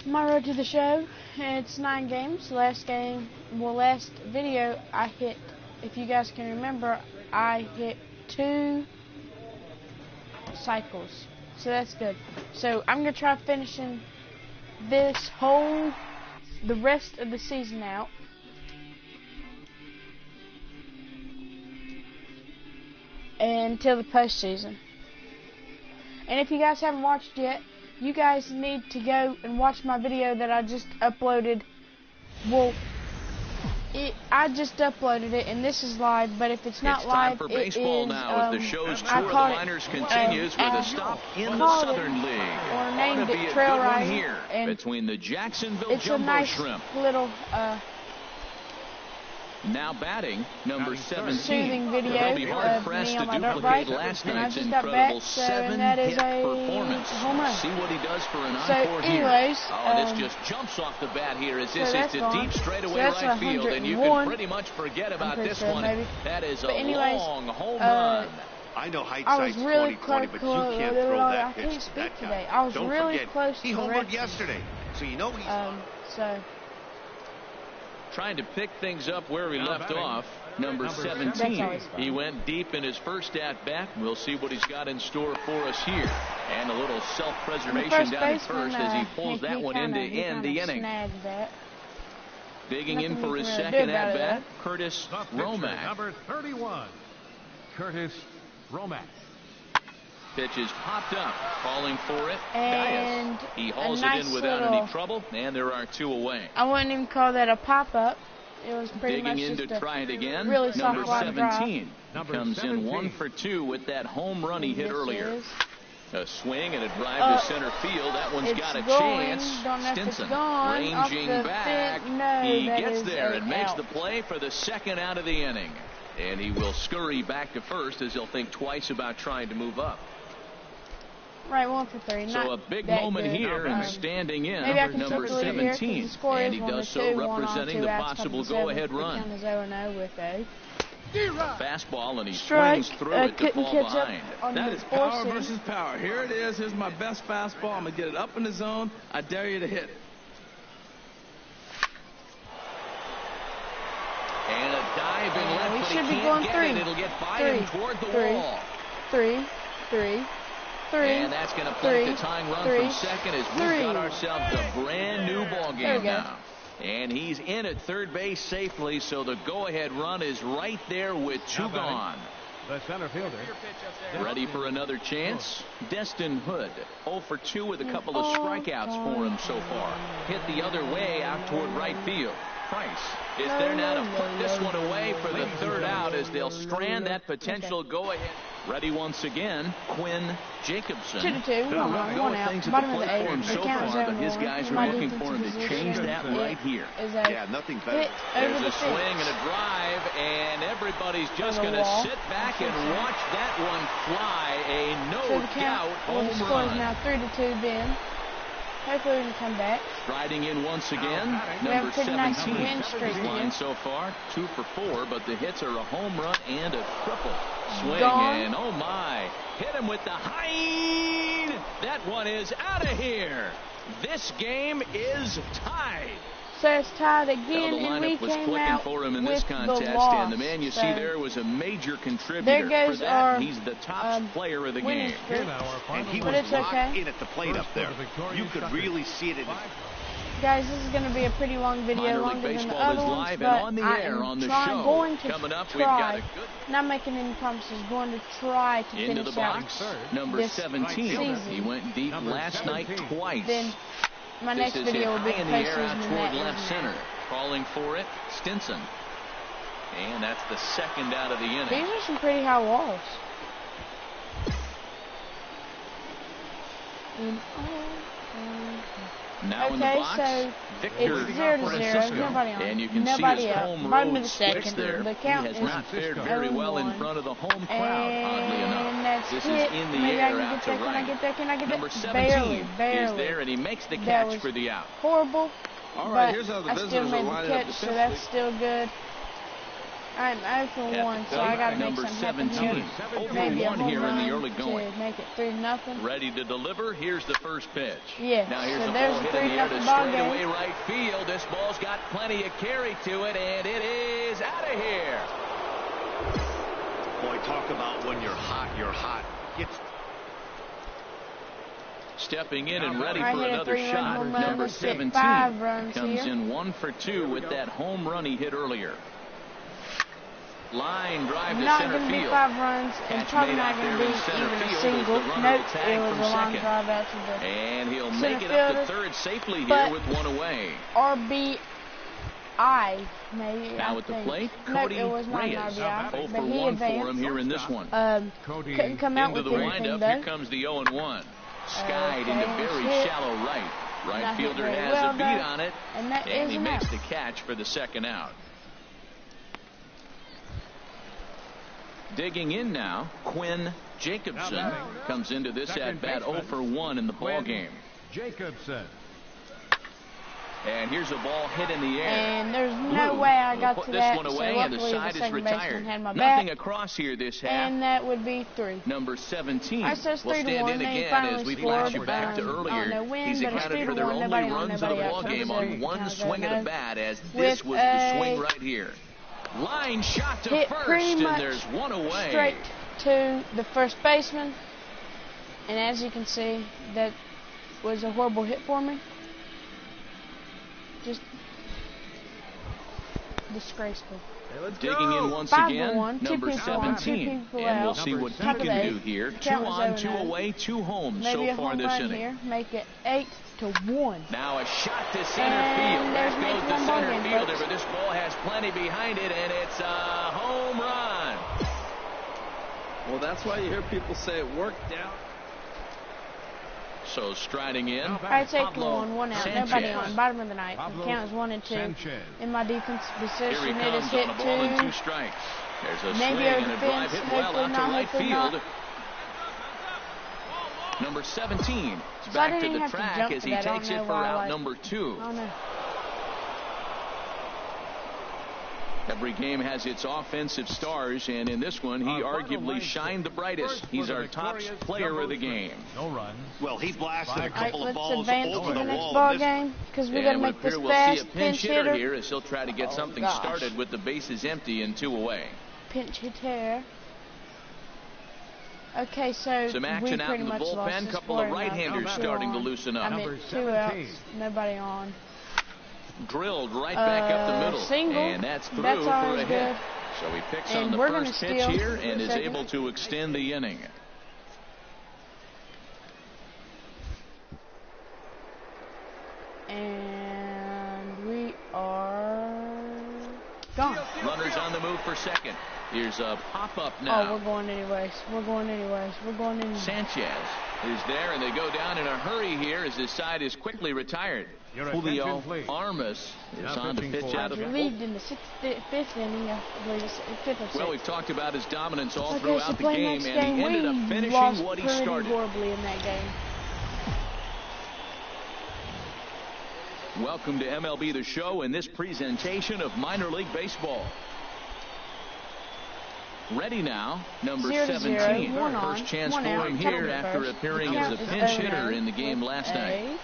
My road to the show. It's 9 games. Last video I hit, if you guys can remember, I hit 2 cycles. So that's good. So I'm going to try finishing the rest of the season out. Until the postseason. And if you guys haven't watched yet, you guys need to go and watch my video that I just uploaded. Well, I just uploaded it, and this is live, but if it's not live, it is... It's time for baseball now as the show's tour of the minors continues with a stop in the Southern League. Or named it Trail Riding. Here between the Jacksonville Jumbo Shrimp. It's a nice little... now batting, number 17. Soothing video They'll be hard pressed to duplicate last night's incredible 7-hit performance. See what he does for an encore here. And this just jumps off the bat here as this is to deep straightaway right field, and you can pretty much forget about this one. That is a long home run. I know hindsight's 20/20, but you can't throw that pitch to that guy. I was really close to he homered yesterday, so you know he's trying to pick things up where he left off. Number 17. He went deep in his first at-bat. We'll see what he's got in store for us here. And a little self-preservation down at first as he pulls that one in to end the inning. Digging in for his second at-bat, Curtis Romack. Number 31, Curtis Romack. Pitch is popped up, calling for it. And he hauls it in without any trouble, and there are 2 away. I wouldn't even call that a pop-up. It was pretty digging much in just to try it again. Really number soft 17 comes in 1 for 2 with that home run he hit earlier. A swing and a drive to center field. That one's got a chance. Stinson ranging back. He gets there and makes the play for the second out of the inning. And he will scurry back to first as he'll think twice about trying to move up. Right, 1 for 3. So a big moment here and standing in number 17. And he does so representing the possible go-ahead run. A fastball, and he swings through it to fall behind. That is power versus power. Here it is. Here's my best fastball. I'm going to get it up in the zone. I dare you to hit it. And a diving left, but should he be can't going get 3. it. It'll get by him toward the wall. 3. And that's going to put the tying run from second as we've got ourselves a brand new ball game now. And he's in at third base safely, so the go-ahead run is right there with 2 gone. The center fielder. Ready for another chance? Destin Hood, 0 for 2 with a couple of strikeouts for him so far. Hit the other way out toward right field. Price is there now to put this one away for the third out as they'll strand that potential go-ahead. Ready once again, Quinn Jacobson. 2-2. One out. Things at Bottom the of the plate for 8. him so far, but his guys are looking for him to change that right here. Yeah, nothing better. There's a swing and a drive, and everybody's just going to sit back and watch that one fly. A no-doubt home run. The score is now 3-2, Ben. Hopefully we can come back. Striding in once again, number 17. His line so far, 2 for 4, but the hits are a home run and a triple. Swing and oh my, hit him with the high. That one is out of here. This game is tied. So it's tied again, the and we was came clicking out for him in this contest, and the man you see there was a major contributor. There goes for that. our he's the top player of the game. And he was locked in at the plate up there. You could really see it in his... Guys, this is going to be a pretty long video, longer than the other ones, but I am going to try, not making any promises, going to try to into finish the box, number this 17. season. He went deep last night twice. Then my next video will be in the air out toward that left center. Calling for it, Stinson. And that's the second out of the inning. These are some pretty high walls. Now in the box, so Victor it's 0-0. Nobody on. And you can nobody see his up. home Bottom road of the switch second. there. The count he has not fared very well in front of the home crowd, oddly enough. This is in the air out to right. Can I get Number that? 17 is barely. there, and he makes the catch for the out. Horrible. All right, but here's how the I still visitors made are the lining up catch, so that's still good. I'm 0 for 1, so I got to make something happen here. Maybe a home here run in the early going. to make it 3-0. Ready to deliver. Here's the first pitch. Yeah, now here's so the there's ball a hit in the air to 3-0 ball straightaway game. right field. This ball's got plenty of carry to it, and it is out of here. Boy, talk about when you're hot, you're hot. Stepping in and ready for another shot. Number 17 comes in 1 for 2 with that home run he hit earlier. Line drive to center field. Not going to be 5 runs, and probably not going to be even a single. Nope, it was a line drive out to the and he'll center make it fielder, up to third safely here with 1 away. RBI, maybe. Now at the plate, Cody it was not Reyes. An RBI, 0 but for he 1 advanced. for him here in this one. Couldn't come out into with the anything, windup. though. Here comes the 0-1. Skied into very shallow right. Right fielder has well a beat on it, and he makes the catch for the second out. Digging in now, Quinn Jacobson comes into this at bat 0 for 1 in the ball game. Jacobson. And here's a ball hit in the air. And there's no way I got to this that. one away, so and the side is retired. Had my Nothing back, across here this half. and that would be 3. Number 17 I said will 3-1. stand in They again finally as we scored. flash you back to earlier. He's accounted for their only runs of the ball game on 1 swing of the bat, as this was the swing right here. Line shot to hit first, pretty much and there's 1 away. Straight to the first baseman. And as you can see, that was a horrible hit for me. Disgraceful. Digging in once again, number 17. And we'll see what he can do here. 2 on, 2 away, 2 homes so far this inning. Here. Make it 8-1. Now a shot to center field. There goes the center fielder, but this ball has plenty behind it, and it's a home run. Well, that's why you hear people say it worked out. So striding in, I take Pablo 1 out. Sanchez. Nobody on. Bottom of the ninth. The count is 1 and 2. Sanchez. In my defensive position, Here he it is comes hit on a ball 2. and 2 strikes. There's a Maybe swing and a drive hit well out to right field. Not. Number 17 is So back to the track as he takes it for out number 2. Oh, no. Every game has its offensive stars, and in this one, he arguably shined the brightest. He's our top player of the game. No runs. Well, he blasted a couple of balls advance over to the the next wall. ball game, because we got to make this fast. We'll see a pinch hitter here as he'll try to get something started with the bases empty and 2 away. Pinch hitter. Okay, so some action out in the bullpen. Couple of right-handers starting to loosen up. I mean, 2 outs, nobody on. Drilled right back up the middle, single. And that's through for a hit. Good. So he picks And on the first pitch here and is able to extend the inning. And we are gone. Runners on the move for second. Here's a pop-up now. Oh, we're going anyways. We're going anyways. We're going anyways. Sanchez is there, and they go down in a hurry here as his side is quickly retired. Julio Armas is on to pitch out of the relieved in the 5th inning. I believe it's 5th or 6th. Well, we've talked about his dominance all throughout the game, and he ended up finishing what he started. Horribly in that game. Welcome to MLB The Show in this presentation of minor league baseball. Ready now, number 17. First chance for him here after appearing as a pinch hitter in the game last night.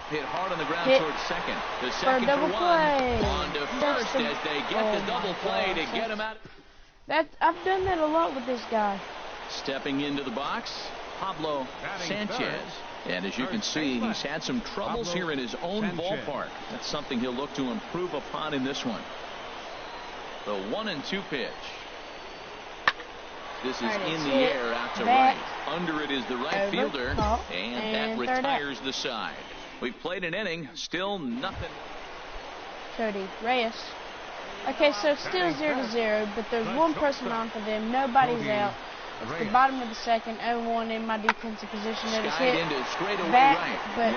Hit hard on the ground towards second. The second for 1. On to first as they get the double play to get him out. I've done that a lot with this guy. Stepping into the box, Pablo Sanchez. And as you can see, he's had some troubles here in his own ballpark. That's something he'll look to improve upon in this one. The 1-2 pitch. This is in the air out to right. Under it is the right fielder, and that retires the side. We've played an inning, still nothing. Cody Reyes. Okay, so it's still 0-0, but there's one person on for them. Nobody's out. It's the bottom of the second, 0-1 in my defensive position. That is hit back, but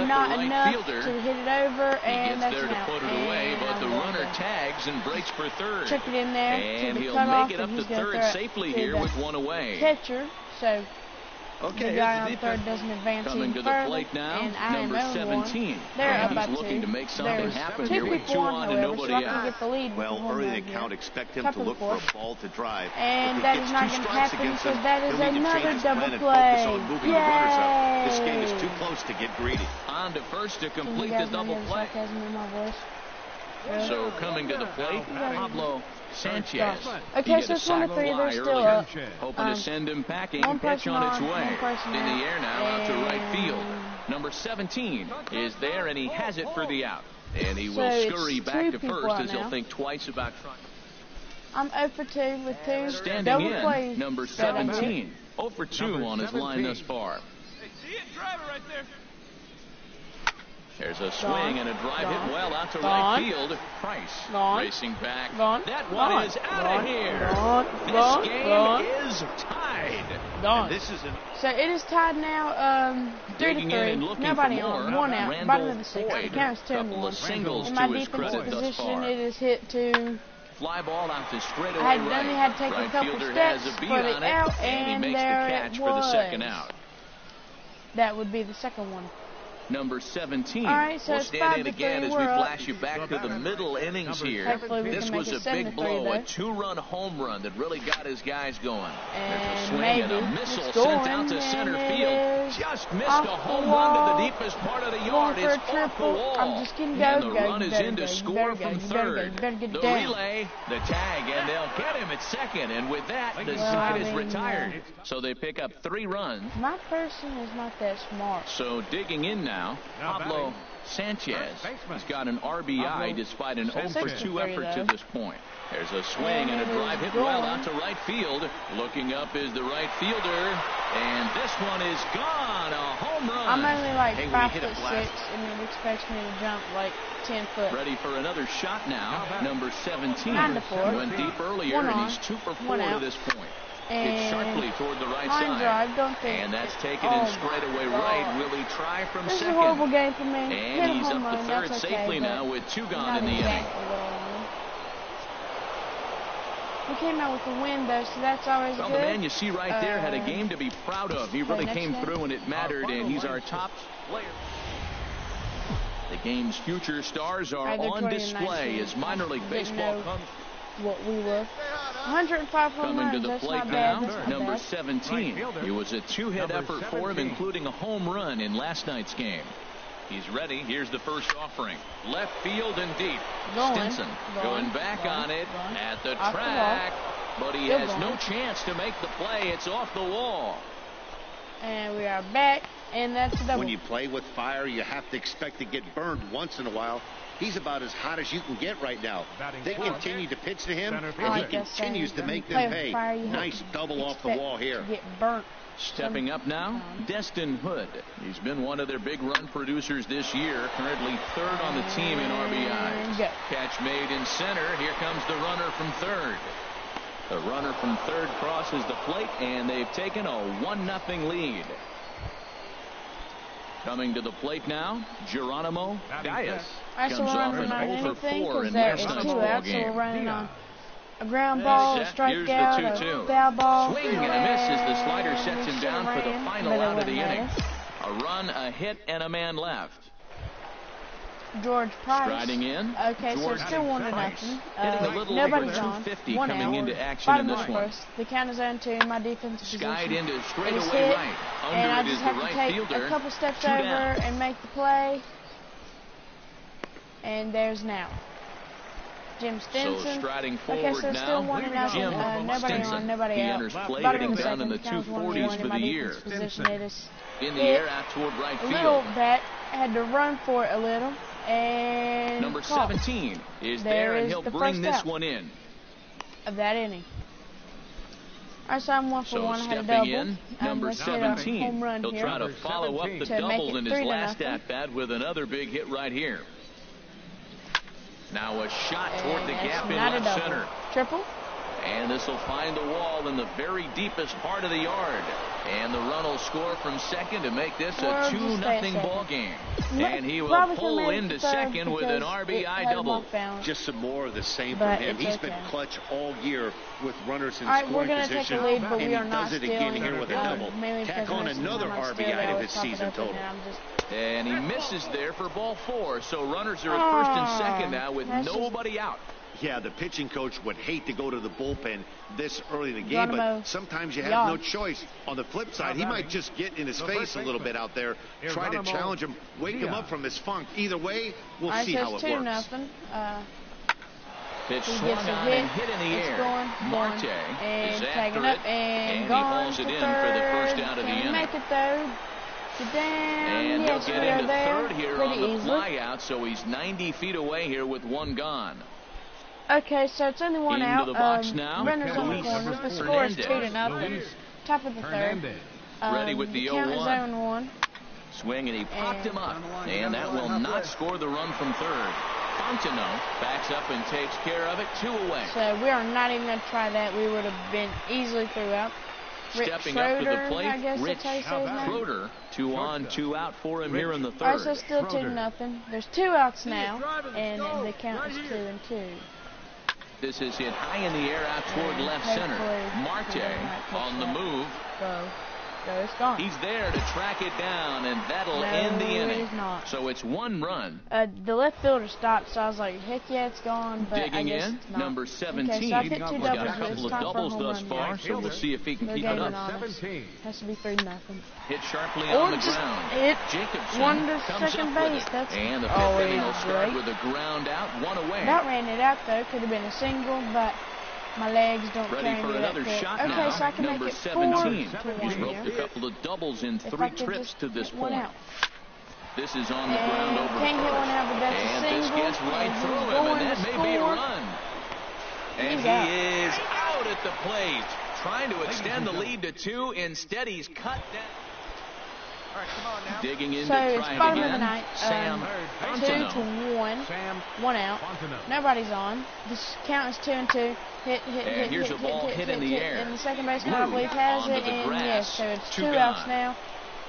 not enough to hit it over, and that's there to put it away, but the runner tags and breaks for third. Took it in there and to the he'll cutoff, make it up to third safely here with 1 away. Catcher, so Okay, the guy on third doesn't advance coming to the plate now, and I number 17. They're up by he's looking to make something happen here with 2 on and nobody out. Well, early in the count, expect him to look for a ball to drive. And that is not going to happen because that is another double play. Yay! This game is too close to get greedy. On to first to complete the double play. So coming to the plate, Pablo Sanchez. Okay, so it's 1-3. They're still up. Hoping to send him packing. Pitch on its way. In the air now out to right field. Number 17 is there, and he has it for the out. And he will scurry back to first as he'll think twice about trying. I'm 0 for 2 with 2 standing double in, plays. Number 17. 0 for 2 on his line thus far. Hey, see it? Drive it right there. There's a swing and a drive hit well out to right field. Price racing back. That one is out of here. This game is tied. And this is So it is tied now, 3-3. Nobody on. 1 out. Bottom of the 6th. The count is 2-1. In my defensive position, it is hit to. Fly ball out to straightaway I right. only had to take a couple steps for the out, and he makes there the catch it for the was. second out. That would be the second one. Number 17. Right, so we'll stand in again as we flash you back to the middle innings here. This was a big blow, a 2-run home run that really got his guys going. There's a swing and a missile sent out to center field. Just missed a home run to the deepest part of the yard. It's off the wall. I'm just kidding. And the run is in to score from third. The relay, the tag, and they'll get him at second. And with that, the side is retired. So they pick up 3 runs. My person is not that smart. So digging in now, Pablo Sanchez. He's got an RBI despite an 0 for 2 effort to this point. There's a swing and a drive hit well out to right field. Looking up is the right fielder, and this one is gone. A home run. I'm only like 5'6", and it expects me to jump like 10 foot. Ready for another shot now. Number 17 9-4. went deep earlier, and he's 2 for 4 to this point. Hit sharply toward the right side. Drive, and that's taken in straightaway right. Will he try from this second? Is a horrible game for me. And he's up to third safely now with 2 gone in the inning. We came out with a win, though, so that's always good. Well, the man you see right there had a game to be proud of. He really came through and it mattered, and he's our top player. The game's future stars are on display as minor league baseball comes. What we were. 105 home runs. Coming to the plate now, number 17. It was a 2-hit effort for him, including a home run in last night's game. He's ready. Here's the first offering. Left field and deep. Stinson going back on it at the track, but he has no chance to make the play. It's off the wall. And we are back, and that's the double. When you play with fire, you have to expect to get burned once in a while. He's about as hot as you can get right now. They continue to pitch to him, and he continues to make them pay. Nice double off the wall here. Get burnt. Stepping up now, Destin Hood. He's been one of their big run producers this year, currently 3rd on the team in RBIs. Catch made in center. Here comes the runner from third. The runner from third crosses the plate, and they've taken a 1-0 lead. Coming to the plate now, Geronimo Diaz. Comes off an 0 for 4 in last night's ball game. A ground ball, a strikeout, a foul ball. Swing and a miss as the slider sets him down for the final out of the inning. A run, a hit, and a man left. George Price. Striding in. Okay, so it's still 1-0. Hitting a little over 250 coming into action in this one. The count is 0-2. My defensive position. Skied into straightaway right. Under it is the right fielder. A couple steps over and make the play. And there's now Jim Stinson. So striding forward okay, so still 1-0. Jim nobody on, nobody he out. Enters play, hitting down in the 240s for the year. In the air out toward right field. Little back had to run for it a little. And number 17 is there, and he'll bring this one in. Of that inning. All right, so I'm 1 for 1. I had a stepping double. in, number 17. Home run He'll try to follow up the double in his last at-bat with another big hit right here. Now a shot toward the gap in left center. Triple. And this will find the wall in the very deepest part of the yard. And the run will score from second to make this a 2-0 ball game. And he will pull into second with an RBI double. Just some more of the same from him. He's been clutch all year with runners in scoring we're gonna position. Take a lead, but and we are he not does it again here with a double. Tack on another RBI to his season total. And he misses there for ball 4. So runners are at first and second now with nobody out. Yeah, the pitching coach would hate to go to the bullpen this early in the game, but sometimes you have no choice. On the flip side, he might just get in his face a little bit out there, try to challenge him, wake him up from his funk. Either way, we'll see how it works. Pitch swung on and hit in the air. Marte is after it, and he hauls it in for the first out of the inning. Make it third. And he'll get into third here on the flyout, so he's 90 feet away here with one gone. Okay, so it's only one out. Into the box now. Runners on the corners. The score is 2-0. Top of the third. Ready with the 0-1. Count is 0-1. Swing, and he popped him up. And that will not score the run from third. Fontenot backs up and takes care of it. 2 away. So we are not even going to try that. We would have been easily through out. Stepping up to the plate, Rich Schroeder. 2 on, 2 out for him here in the third. All right, so still 2-0. There's 2 outs now, and the count is 2-2. This is hit high in the air out toward left center. Marte on the move. It's gone. He's there to track it down, and that'll end the inning. He's not. So it's 1 run. The left fielder stopped, so I was like, heck yeah, it's gone. But digging I guess in, it's not. number 17. Okay, so I hit 2 He's doubles. got a couple of doubles thus far, so we'll see if he can keep it up. Has to be 3-0. Hit sharply on the ground. Jacobson comes up with it. And the fifth inning will start with a ground out, 1 away. That ran it out, though. Could have been a single, but my legs don't carry me that quick. Okay, so I can make it 4-1 He's roped a couple of doubles in 3 trips to this point. This is on the ground over can't hit one out, but that's a single. This gets right through him, and that may be a run. And he is out at the plate, trying to extend the lead to 2. Instead, he's cut down. All right, come on now. Digging in to try it's bottom of the ninth. Sam 2-1. 1 out. Nobody's on. This count is 2-2. Hit. Here's a ball hit in the air. And the second baseman, I believe, has it. And yes, so it's 2 outs now.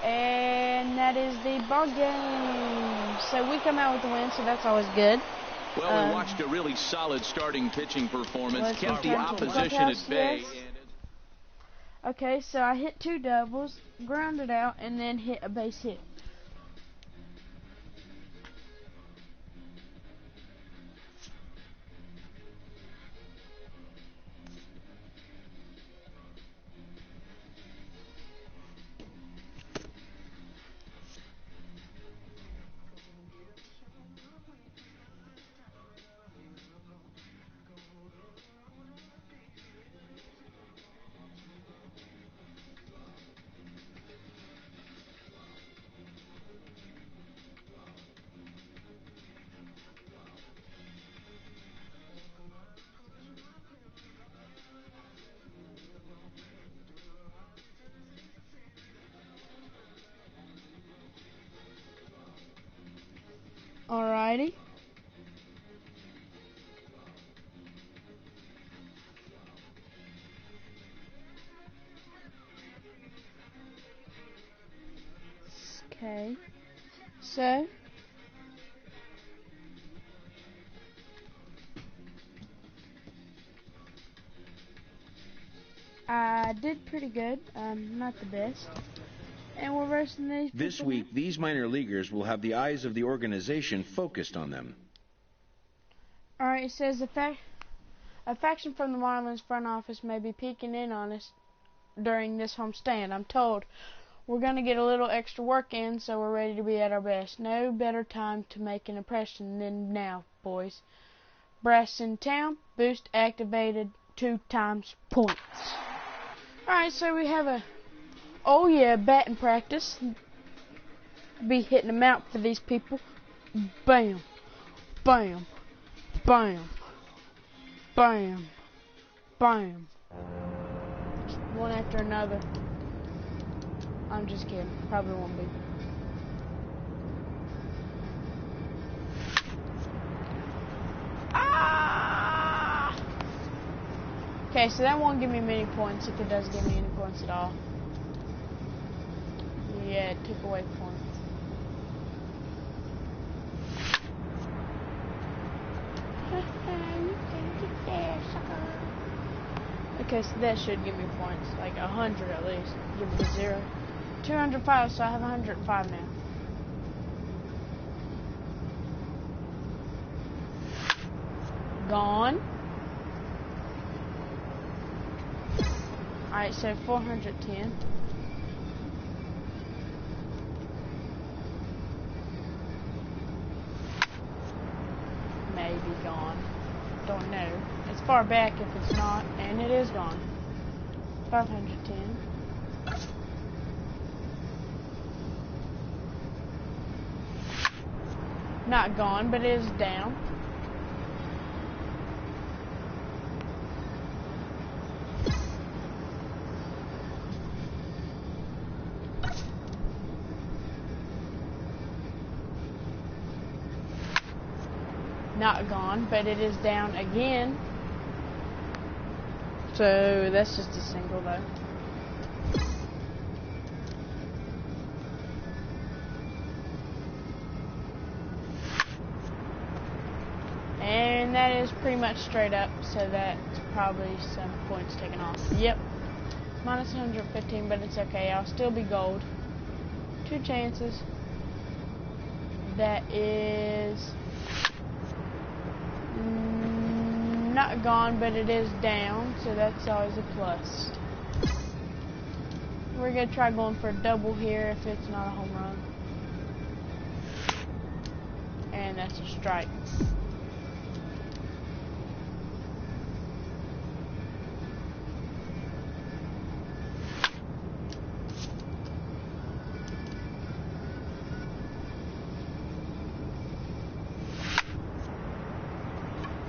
And that is the ball game. So we come out with the win, so that's always good. Well, we watched a really solid starting pitching performance. Kept the opposition at bay. Okay, so I hit 2 doubles, grounded out, and then hit a base hit. Alrighty. Okay. So I did pretty good. Not the best. And we're roasting these. This week, these minor leaguers will have the eyes of the organization focused on them. All right, it says a faction from the Marlins front office may be peeking in on us during this homestand. I'm told we're going to get a little extra work in, so we're ready to be at our best. No better time to make an impression than now, boys. Brass in town, boost activated, 2 times points. All right, so we have a batting practice. Be hitting them out for these people. Bam, bam, bam, bam, bam. One after another. I'm just kidding. Probably won't be. Okay, so that won't give me many points if it does give me any points at all. Yeah, it took away points. Okay, so that should give me points, like 100 at least. Give me 0. 205, so I have 105 now. Gone. Alright, so 410. Maybe gone. Don't know. It's far back if it's not, and it is gone. 510. Not gone, but it is down. Not gone, but it is down again. So that's just a single though. And that is pretty much straight up, so that's probably some points taken off. Yep. Minus 115, but it's okay. I'll still be gold. 2 chances. That is not gone, but it is down, so that's always a plus. We're going to try going for a double here if it's not a home run. And that's a strike.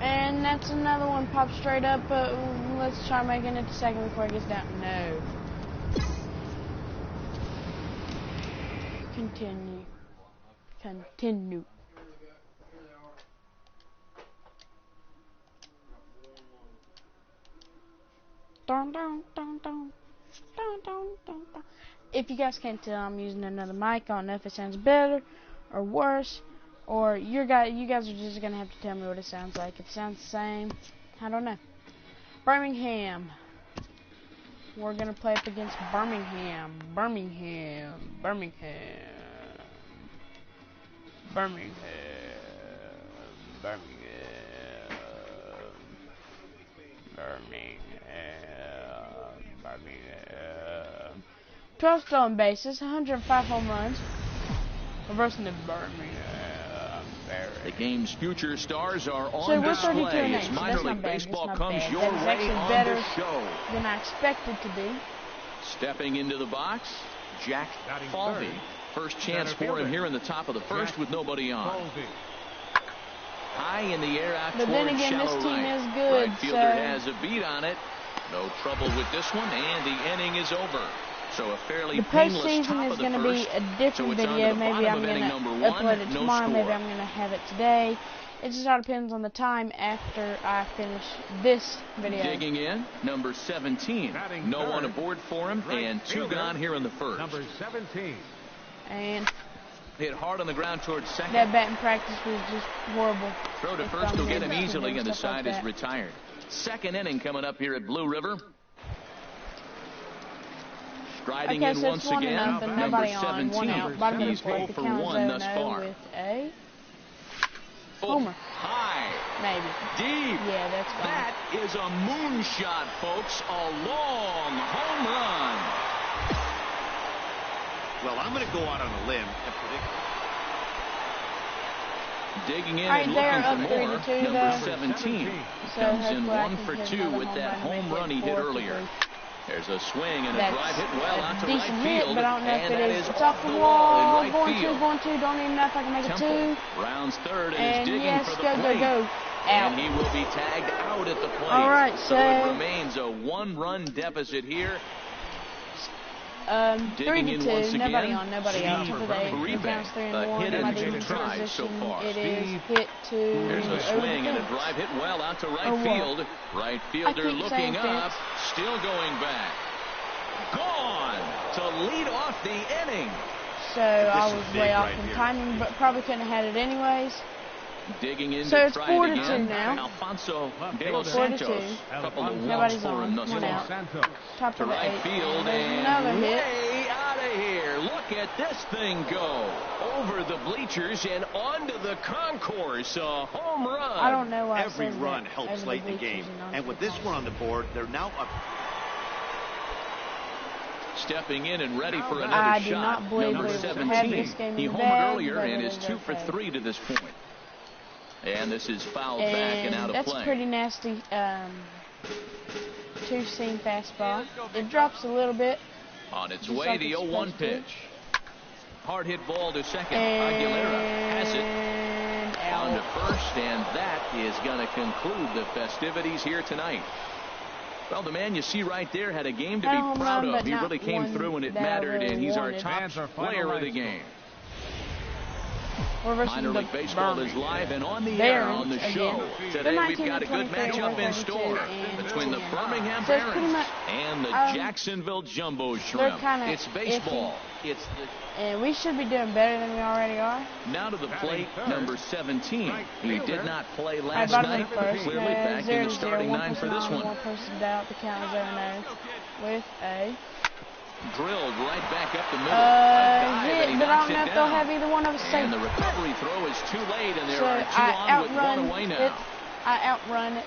And that's another one popped straight up, but let's try making it to second before it gets down. No. Continue. Continue. Dun, dun, dun, dun. Dun, dun, dun, dun. If you guys can't tell, I'm using another mic. I don't know if it sounds better or worse. Or you guys are just going to have to tell me what it sounds like. If it sounds the same, I don't know. Birmingham. We're going to play up against Birmingham. Birmingham. Birmingham. Birmingham. Birmingham. Birmingham. Birmingham. 12 stolen bases, 105 home runs. Reversing the Birmingham. The game's future stars are on display as minor league baseball comes your way on the show. Than I expected to be. Stepping into the box, Jack Falvey. First chance for him here in the top of the first with nobody on. High in the air out towards shallow right. But then again, this team is good, right fielder has a beat on it. No trouble with this one, and the inning is over. So a fairly painless top of the first. The postseason is going to be a different video. Maybe I'm going to upload it tomorrow. Maybe I'm going to have it today. It just all depends on the time after I finish this video. Digging in, number 17. No one aboard for him, and 2 gone here in the first. Number 17. And hit hard on the ground towards second. That batting practice was just horrible. Throw to first will get him easily, and the side is retired. Second inning coming up here at Blue River. Striding in once again, number 17. He's 0 for 1 thus far. With a homer. High. Maybe. Deep. Yeah, that's fine. That is a moonshot, folks. A long home run. Well, I'm going to go out on a limb and predict. Digging in and looking for more. Number 17 comes in 1 for 2 with that home run he hit earlier. There's a swing and a drive hit well out to right field. Hit, but I don't know if it is. It's off the wall. Right going two. Don't even know if I can make Temple it 2. rounds third and is digging for the plate. Go. Out. And he will be tagged out at the plate. All right, so it remains a 1-run deficit here. 3-2. Nobody on. Nobody out. Top of the 8th. The count's 3-1. My defense position. So far. It is hit to. Here's a swing and a drive hit well out to right field. Right fielder looking up. Still going back. Gone to lead off the inning. So I was way off in timing, but probably couldn't have had it anyways. Digging in so it's 4-2 now. Alfonso de los Santos. Couple of walks for him thus far. Top to right field and another hit. Way out of here. Look at this thing go over the bleachers and onto the concourse. A home run. I don't know why every run helps late in the game, and with this one on the board, they're now up. Stepping in and ready for another shot. Number 17. He homered earlier and is 2 for 3 to this point. And this is fouled back and out of play. That's pretty nasty. Two-seam fastball. It drops a little bit. On its way, the 0-1 pitch. Hard hit ball to second. Aguilera has it on to first, and that is going to conclude the festivities here tonight. Well, the man you see right there had a game to be proud of. He really came through and it mattered, and he's our top player of the game. Minor League Baseball is live and on the air on the show. Today we've got a good matchup in store between the Birmingham Barons and the Jacksonville Jumbo Shrimp. It's baseball. It's and we should be doing better than we already are. Now to the plate, number 17. He did not play last night, but clearly back in the starting 9 for this one. One person out. The count is 0-0 with a drilled right back up the middle. Hit, but I don't know if they'll have either one of us safe. And the recovery throw is too late, and there are 2 on with 1 away now. I outrun it.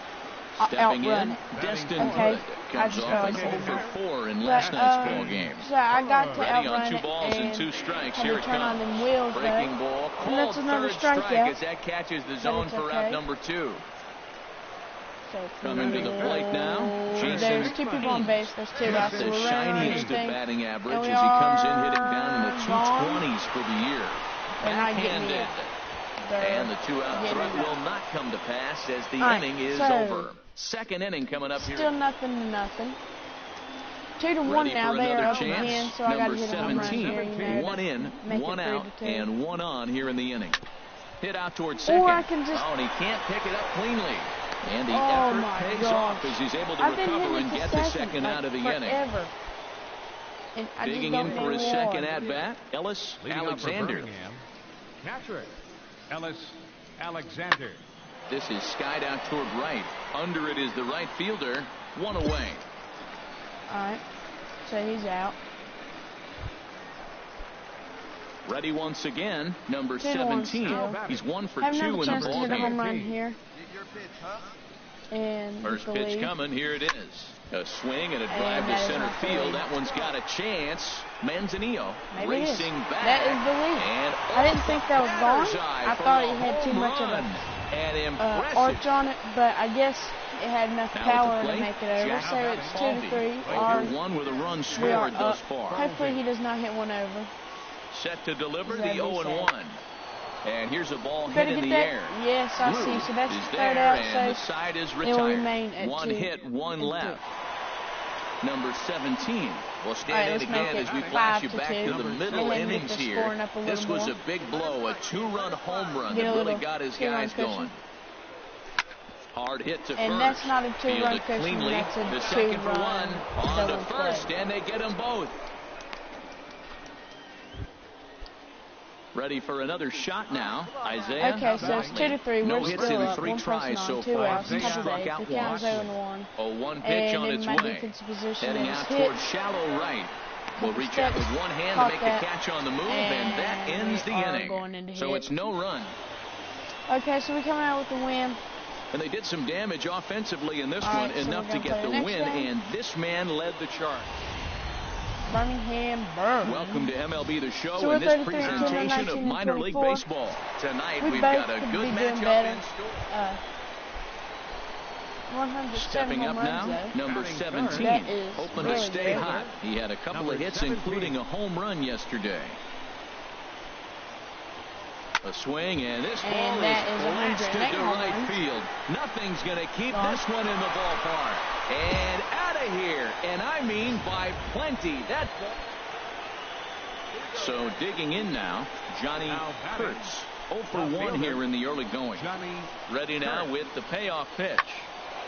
Stepping in, Destin Hood comes off an 0 for 4 in last night's ball game. So I got to Ready outrun on 2 balls and 2 strikes. Here it comes. Wheels, breaking ball. And that's another strike as that catches the zone for out number 2. Coming to the plate now, Jason There's 2 people on base. There's 2 out. the shiniest of batting average as he comes in hitting down in the 220s for the year. Backhanded. And the 2-out threat will not come to pass as the inning is over. Second inning coming up here. Still nothing to nothing. 2-1 now. They are up again, so I got to hit a home run here. 1 in, 1 out, and 1 on here in the inning. Hit out towards second. Or I can just... Oh, and he can't pick it up cleanly. And the effort pays off as he's able to recover and get the second out of the inning. Digging in for his second at-bat, Ellis Alexander. Catcher, Ellis Alexander. This is skied out toward right. Under it is the right fielder. 1 away. All right. So he's out. Ready once again, number 17. He's 1 for 2 in the ball game. Home run here. And first pitch coming. Here it is. A swing and a drive to center field. That one's got a chance. Manzanillo racing back. That is the lead. And I didn't think that was gone. I thought it had too much of an arch on it, but I guess it had enough power to make it over. So it's 2-3. One with a run scored thus far. Hopefully he does not hit one over. Set to deliver the 0-1. And here's a ball hit in the air. Yes, I see. So that's the third out. And the side is retired. 1 hit, 1 left. Number 17 will stand in again as we flash you back to the middle innings here. This was a big blow, a 2-run home run that really got his guys going. Hard hit to first. And that's not a 2-run cushion. That's a the second for 1 on to first, and they get them both. Ready for another shot now, Isaiah. Okay, so it's 2-3. No We're hits still in up. 3 tries so far. He struck out once. The 0-1 pitch on its way. Heading out towards shallow right. Will reach out with one hand to make the catch on the move, and that ends the inning. So it's no run. Okay, so we're coming out with the win. And they did some damage offensively in this one, enough to get the win, and this man led the charge. Birmingham Burns. Welcome to MLB The Show and this presentation of minor league baseball. Tonight we've got a good matchup in store. Stepping up now, number 17, hoping to stay hot. He had a couple of hits, including a home run yesterday. A swing, and this ball is blasted to right field. Nothing's going to keep this one in the ballpark. And out of here, and I mean by plenty. That ball So digging in now, Johnny Kurtz. 0 for 1 here in the early going. Ready now with the payoff pitch.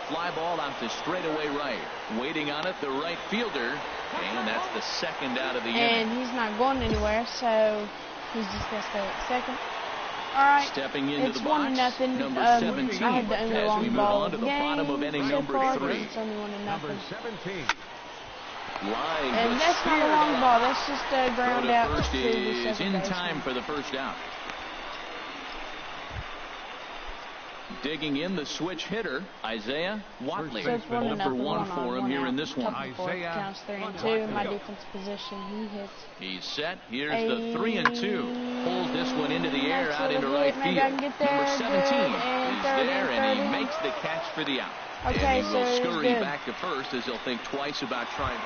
Fly ball out to straightaway right. Waiting on it, the right fielder. And that's the second out of the inning. And he's not going anywhere, so he's just going to stay at second. All right. Stepping into it's the box, 1-0. number 17. I had the only As long we move ball on to the game bottom of inning so number far, 3. It's only 1-0. Number 17. Line and that's not a long ball. That's just a ground out. First to the is second in baseman. time for the first out. Digging in the switch hitter, Isaiah Watley. So it's 1-0. For 1 for him here in this one. Counts 3-2 in my defense position. He hits. He's set. Here's the 3-2. Pulls this one into the air out into right field. Maybe I can get there. Number 17 is Good. there, and he makes the catch for the out. Okay, and he will so scurry back to first as he'll think twice about trying to.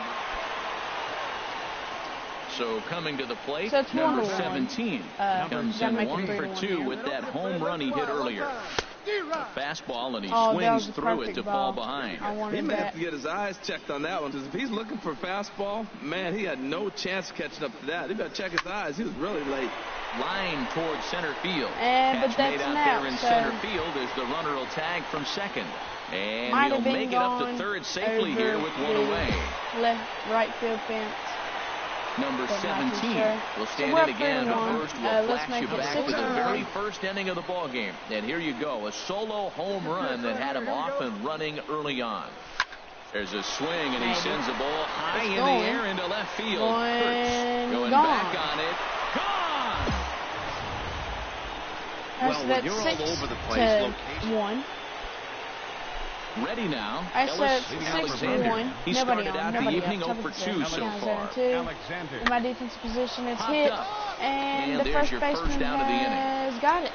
So coming to the plate, so number 17 comes in 1 for 2 with that home run he hit earlier. A fastball, and he swings through it to fall behind. He may have to get his eyes checked on that one, because if he's looking for a fastball, man, he had no chance of catching up to that. He better check his eyes. He was really late. Line towards center field. But Catch that's made out now, there in so center field as the runner will tag from second. And might he'll have been make it up to gone third safely here with one away. Right field fence. Number 17 will stand in again. The first will flash you back to the very first inning of the ball game. And here you go, a solo home run that had him off and running early on. There's a swing, and he sends the ball high in the air into left field. Going back on it. Gone! Well, when you're all over the place, location. Ready now. I said Alexander. He started out the evening 0 for 2 so far. In my defense position, it's hit, and the first baseman has got it.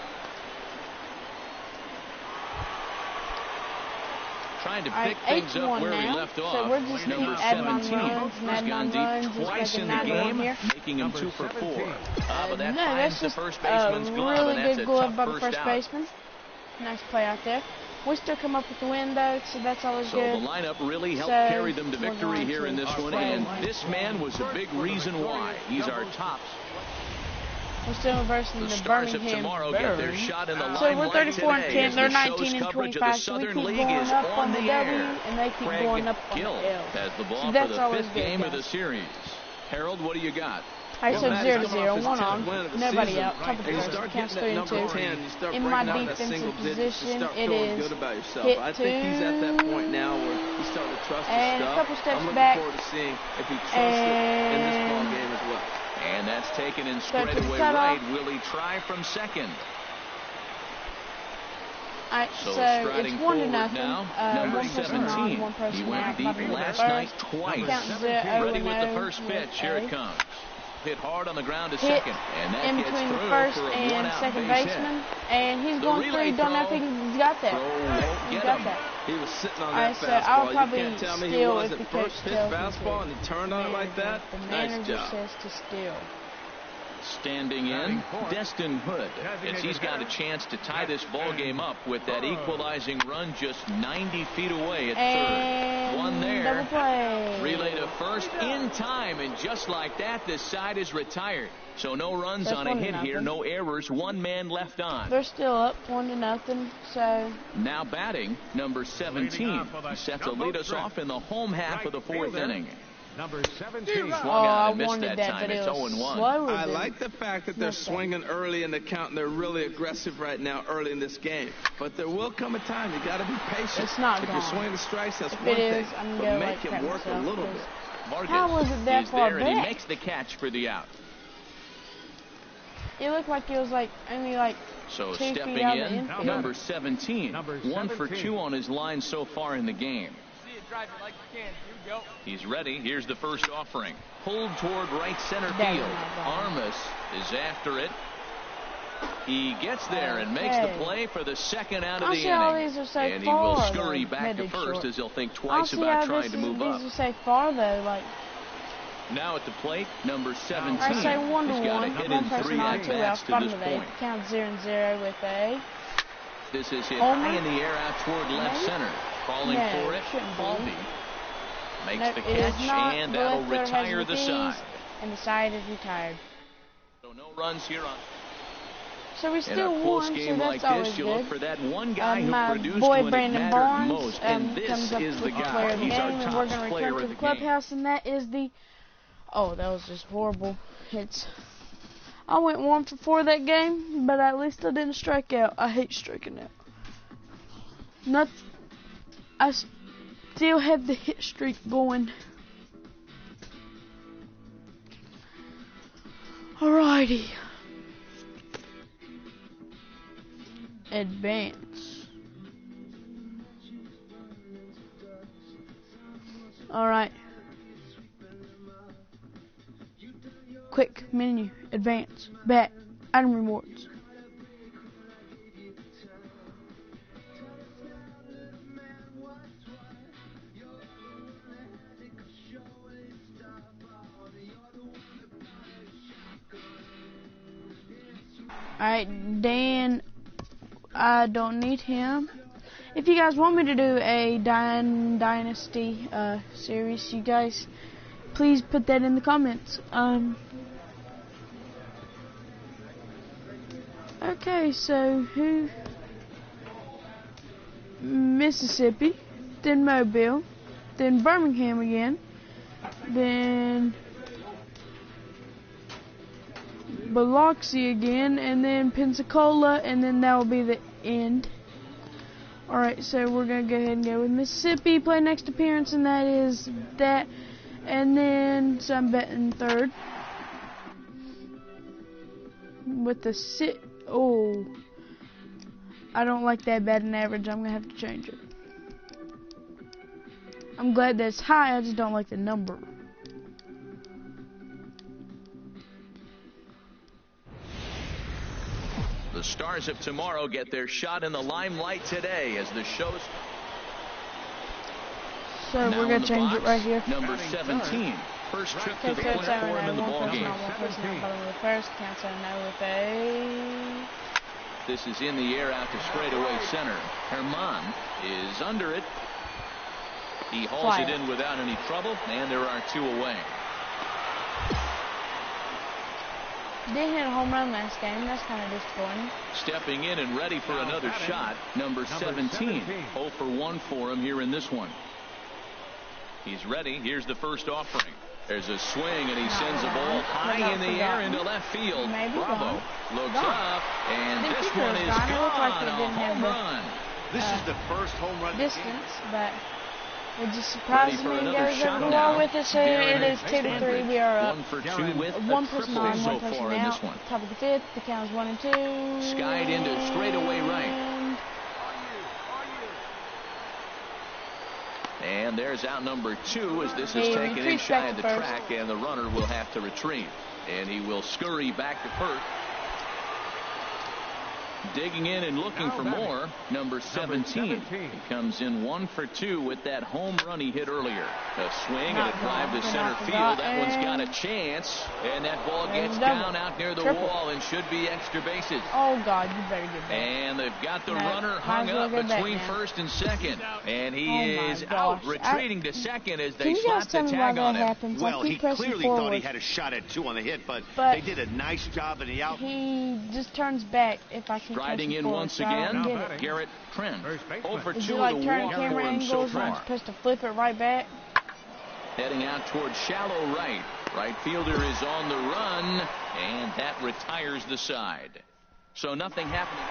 Trying to pick things up where he left off. So we're just number 17 has gone deep twice in the game, making him 2 for 4. But that finds the first baseman's glove, and that's a tough first baseman. Nice play out there. We still come up with the win, though, so that's always good. So the lineup really helped carry them to victory here in this one, and this man was a big reason why. He's our tops. We're still reversing the Stars Birmingham of tomorrow get their shot in the So we're limelight 34-10. They're today. 19-25. So we keep going up on the W, and they keep going up on the L. Has the ball so for the 5th game of the series. Harold, what do you got? I said 0-0, 1 on, nobody out, top of the first, counts 3-2. In my defensive position, it is hit 2, I think he's at that point now where he's starting to trust his and stuff. a couple steps I'm looking back, forward to seeing if he trusts it in this ball game as well. And that's taken in straightaway right. Will he try from second? So it's 1-0 now. Number 17. He went deep last night twice. Ready with the first pitch. Here it comes. Hit hard on the ground to second, and that in between the first and second baseman, and he's going through. Don't know if he's got that. He's got that. He was sitting on that so fastball. I'll probably you can't tell me he steal wasn't if the first pitch fastball and he turned on it like that. The Nice manager job. says to steal. Standing in, Destin Hood, as he's got a chance to tie this ball game up with that equalizing run just 90 feet away at third. One there. Double play. Relay to first in time, and just like that, this side is retired. So no runs on a hit here, no errors, 1 man left on. They're still up 1-0, so. Now batting, number 17, set to lead us off in the home half of the 4th inning. Number 17. I wanted that, but it was slower. I like the fact that they're swinging early in the count, and they're really aggressive right now early in this game. But there will come a time you got to be patient. It's not if gone. you're swinging the strikes, that's if one it is, thing. I'm But gonna make him work a little bit. Vargas How was it that far there, and he back? makes the catch for the out. It looked like it was only 2 So feet stepping out in, of the infield. number 17, 1 for 2 on his line so far in the game. Drive it like you can. Here we go. He's ready. Here's the first offering. Pulled toward right center That's field. not bad. Armas is after it. He gets there and makes the play for the second out of the all inning. these are so And he far, will scurry though, back to mid first short. as he'll think I twice see about how trying to move up. These are so far, though. Now at the plate, number 17. I say 1-1. He's got a hit in 3 at-bats to this point. Count 0-0 with a. This is hit high in the air out toward left center. Calling for it. Colby makes the catch, and that'll retire the side. And the side is retired. no runs here on. So we still won, so that's always you good. Look for that one guy my who produced boy when Brandon it Barnes most, and this comes up is with the the player guy. of the He's game, our and top we're going to player return to of the the clubhouse, and that is the... Oh, that was just horrible hits. I went 1 for 4 that game, but at least I didn't strike out. I hate striking out. I still have the hit streak going. Alrighty. Advance. Alright. Quick menu. Advance. Back. Item rewards. Alright, Dan, I don't need him. If you guys want me to do a Dynasty series, you guys, please put that in the comments. Okay, so who? Mississippi, then Mobile, then Birmingham again, then Biloxi again, and then Pensacola, and then that will be the end. Alright, so we're going to go ahead and go with Mississippi, play next appearance, and that is that. And then, so I'm betting third. With the oh, I don't like that batting average. I'm going to have to change it. I'm glad that it's high, I just don't like the number. The stars of tomorrow get their shot in the limelight today as the show's. So we're going to change it right here. Number 17. First trip to the platform in the ballgame. This is in the air out to straightaway center. Herman is under it. He hauls it in without any trouble, and there are 2 away. Didn't hit a home run last game. That's kind of disappointing. Stepping in and ready for another shot, number 17. 0 for 1 for him here in this one. He's ready. Here's the first offering. There's a swing, and he sends a ball high in the air into left field. Bravo looks up, and this one is gone. A home run. This is the first home run distance, but it just surprises me and goes over the wall with it. So it is 2-3. We are up 1 for 2 with 1 person on, 1 so person far in out. this one. Top of the 5th. The count is 1 and 2. Skied into straightaway right. And there's out number 2 as this is taken in shy of the track, and the runner will have to retrieve. And he will scurry back to first. Digging in and looking for more, number 17. He comes in 1 for 2 with that home run he hit earlier. A swing and a drive to center field. That one's got a chance, and that ball gets down out near the wall and should be extra bases. Oh God, you better get back. And they've got the runner hung up between first and second, and he is out retreating to second as they slap the tag on him. Well, he clearly thought he had a shot at 2 on the hit, but they did a nice job in the out. He just turns back if I can. Striding in once again, Garrett Trent. 0 for 2 Is it like to turn walk camera for him so angles and I'm far. supposed to flip it right back? Heading out towards shallow right. Right fielder is on the run, and that retires the side. So nothing happening.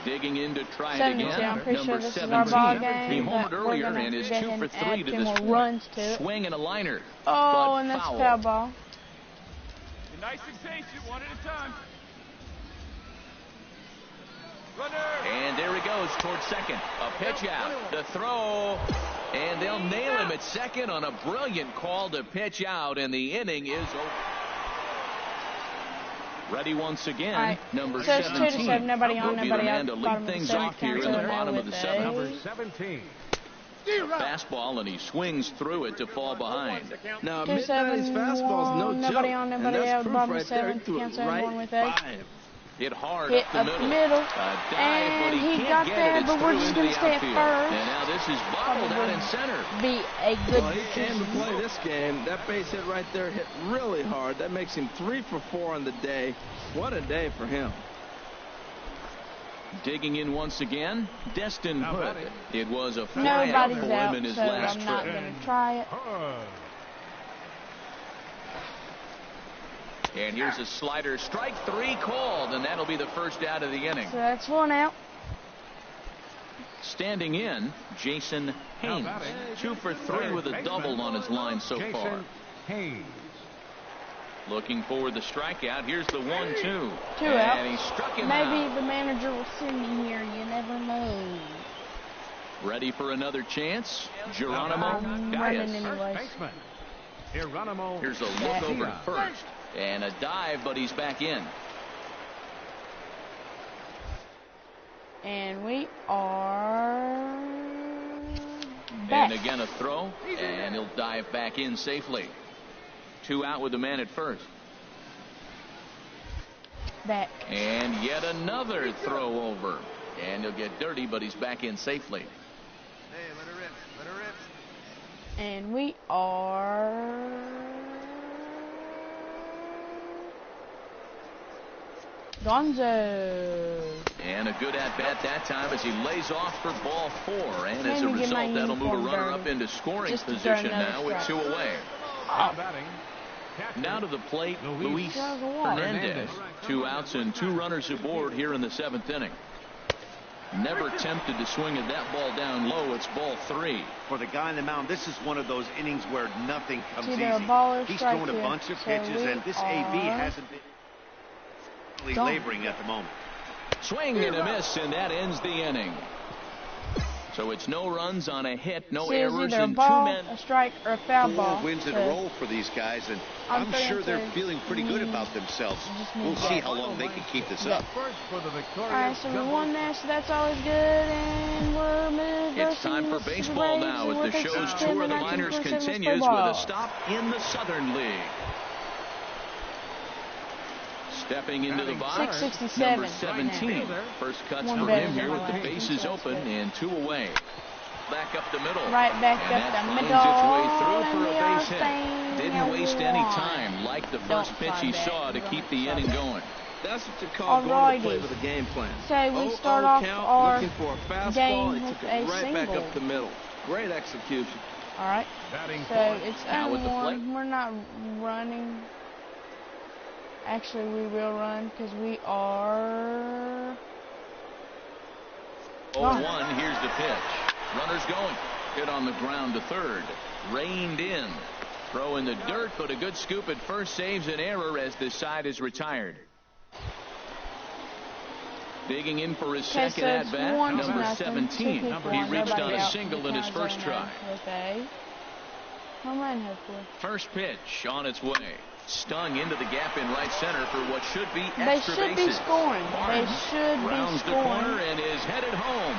Digging in to try it again. I'm pretty Number sure this 17. is our ball game, He homered but earlier and is 2 for 3 to this point. Swing and a liner. Oh, and that's foul. foul ball. Nice and patient, 1 at a time. And there he goes towards second. A pitch out. The throw. And they'll nail him at second on a brilliant call to pitch out. And the inning is over. Ready once again. Right. Number so it's 17. 2-7. Nobody on, nobody out. To lead things off here in the bottom of the 7th. Number 17. Fastball, and he swings through it to fall behind. Now, Midnight's fastball's no joke. Nobody on, nobody out. Proof Bottom right there. He 7th. threw it Cancel right one with a. by him. Hit hard hit up the middle. Dive, and he got there, but we're just going to stay at first. And now this is bobbled out in center. Be a good he came to play this game. That base hit right there hit really hard. That makes him 3 for 4 on the day. What a day for him. Digging in once again, Destin Hood. It was a fly out for him in his last trip. I'm not going to try it. And here's a slider. Strike 3 called, and that'll be the first out of the inning. So that's 1 out. Standing in, Jason Haynes. 2 for 3 with a double on his line so far. Looking for the strikeout. Here's the 1-2. 2 out. And he struck him Maybe out. the manager will send me here. You never know. Ready for another chance. Geronimo running anyways. Here's a look over to first. And a dive, but he's back in. And we are back. And again a throw. And he'll dive back in safely. 2 out with the man at first. Back. And yet another throw over. And he'll get dirty, but he's back in safely. Hey, let her rip. Let her rip. And we are Gonzo. And a good at-bat that time as he lays off for ball 4. And as a result, that'll move a runner up into scoring position now with 2 away. Now to the plate, Luis Hernandez. 2 outs and 2 runners aboard here in the 7th inning. Never tempted to swing at that ball down low. It's ball 3. For the guy on the mound, this is one of those innings where nothing comes easy. He's thrown a bunch of pitches, and this AB hasn't been laboring at the moment. Swing and a miss, and that ends the inning. So it's no runs on a hit, no errors, and 2 men. A strike or a foul ball. 4 wins in a row for these guys, and I'm sure they're feeling pretty good about themselves. We'll see how long they can keep this up. All right, so we won that, so that's always good, and we're moving. It's time for baseball now as the show's tour of the minors continues with a stop in the Southern League. Stepping into the box, number 17. First cuts for him here with the bases open and 2 away. Back up the middle. Right back up the middle. Its way through for a base hit. Didn't waste any time like the first pitch he saw to keep the inning going. That's what you call going to play with a game plan. So we start off our looking for a fastball. game He with took a it right single. back up the middle. Great execution. All right. So it's now with the plate. We're not running. Actually, we will run because we are 0-1. Here's the pitch. Runners going. Hit on the ground to third. Reined in. Throw in the dirt, but a good scoop at first saves an error as this side is retired. Digging in for his second at-bat, number 17. He reached on a single in his first try. First pitch on its way. Stung into the gap in right center for what should be extra bases. They should be scoring. Barnes rounds the corner and is headed home.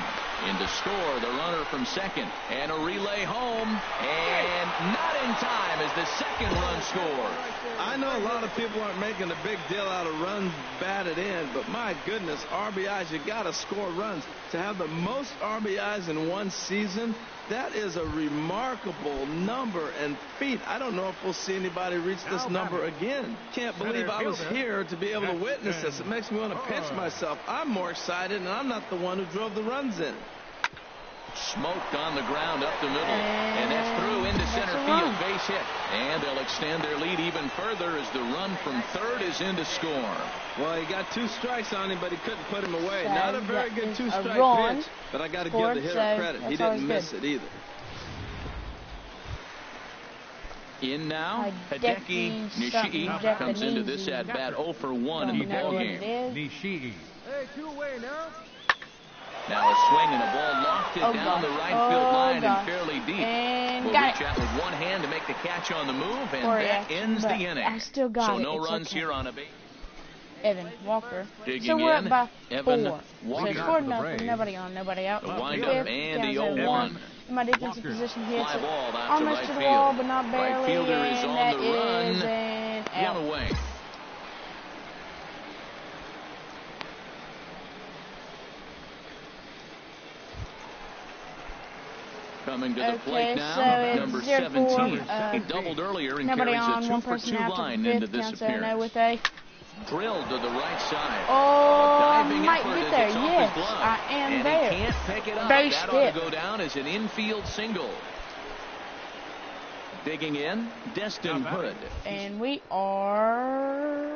In to score, the runner from second. And a relay home. And not in time as the second run scores. I know a lot of people aren't making a big deal out of runs batted in, but my goodness, RBIs, you got to score runs. To have the most RBIs in one season, that is a remarkable number and feat. I don't know if we'll see anybody reach this number again. Can't believe I was here to be able to witness this. It makes me want to pinch myself. I'm more excited, and I'm not the one who drove the runs in. Smoked on the ground up the middle. And that's through into center field. Base hit. And they'll extend their lead even further as the run from third is in to score. Well, he got 2 strikes on him, but he couldn't put him away. Not a very good 2-strike pitch, but I got to give the hitter credit. He didn't miss it either. In now, Hideki Nishii comes into this at-bat 0 for 1 in the ballgame. Nishii. Hey, 2 away now. Now a swing and a ball locked it down the right field line and fairly deep. And will reach out with one hand to make the catch on the move, and that ends the inning. I still got so it. no runs here on a base. Evan Walker. Digging so we're in, up by Evan 4. Walker. So it's 4-0. Nobody on, nobody out. The windup and the 0-1. In my defensive position here. Fly ball out almost to to right the wall, field. but not barely. Right fielder is on the run. An out. 1 away. Coming to the plate now, number 17. He doubled earlier and carries a 2-for-2 line into this appearance. With a drilled to the right side. Oh, might get there. Yes, I am and there. He can't pick it up. Very that ought to go down as an infield single. Digging in, Destin Hood. And we are...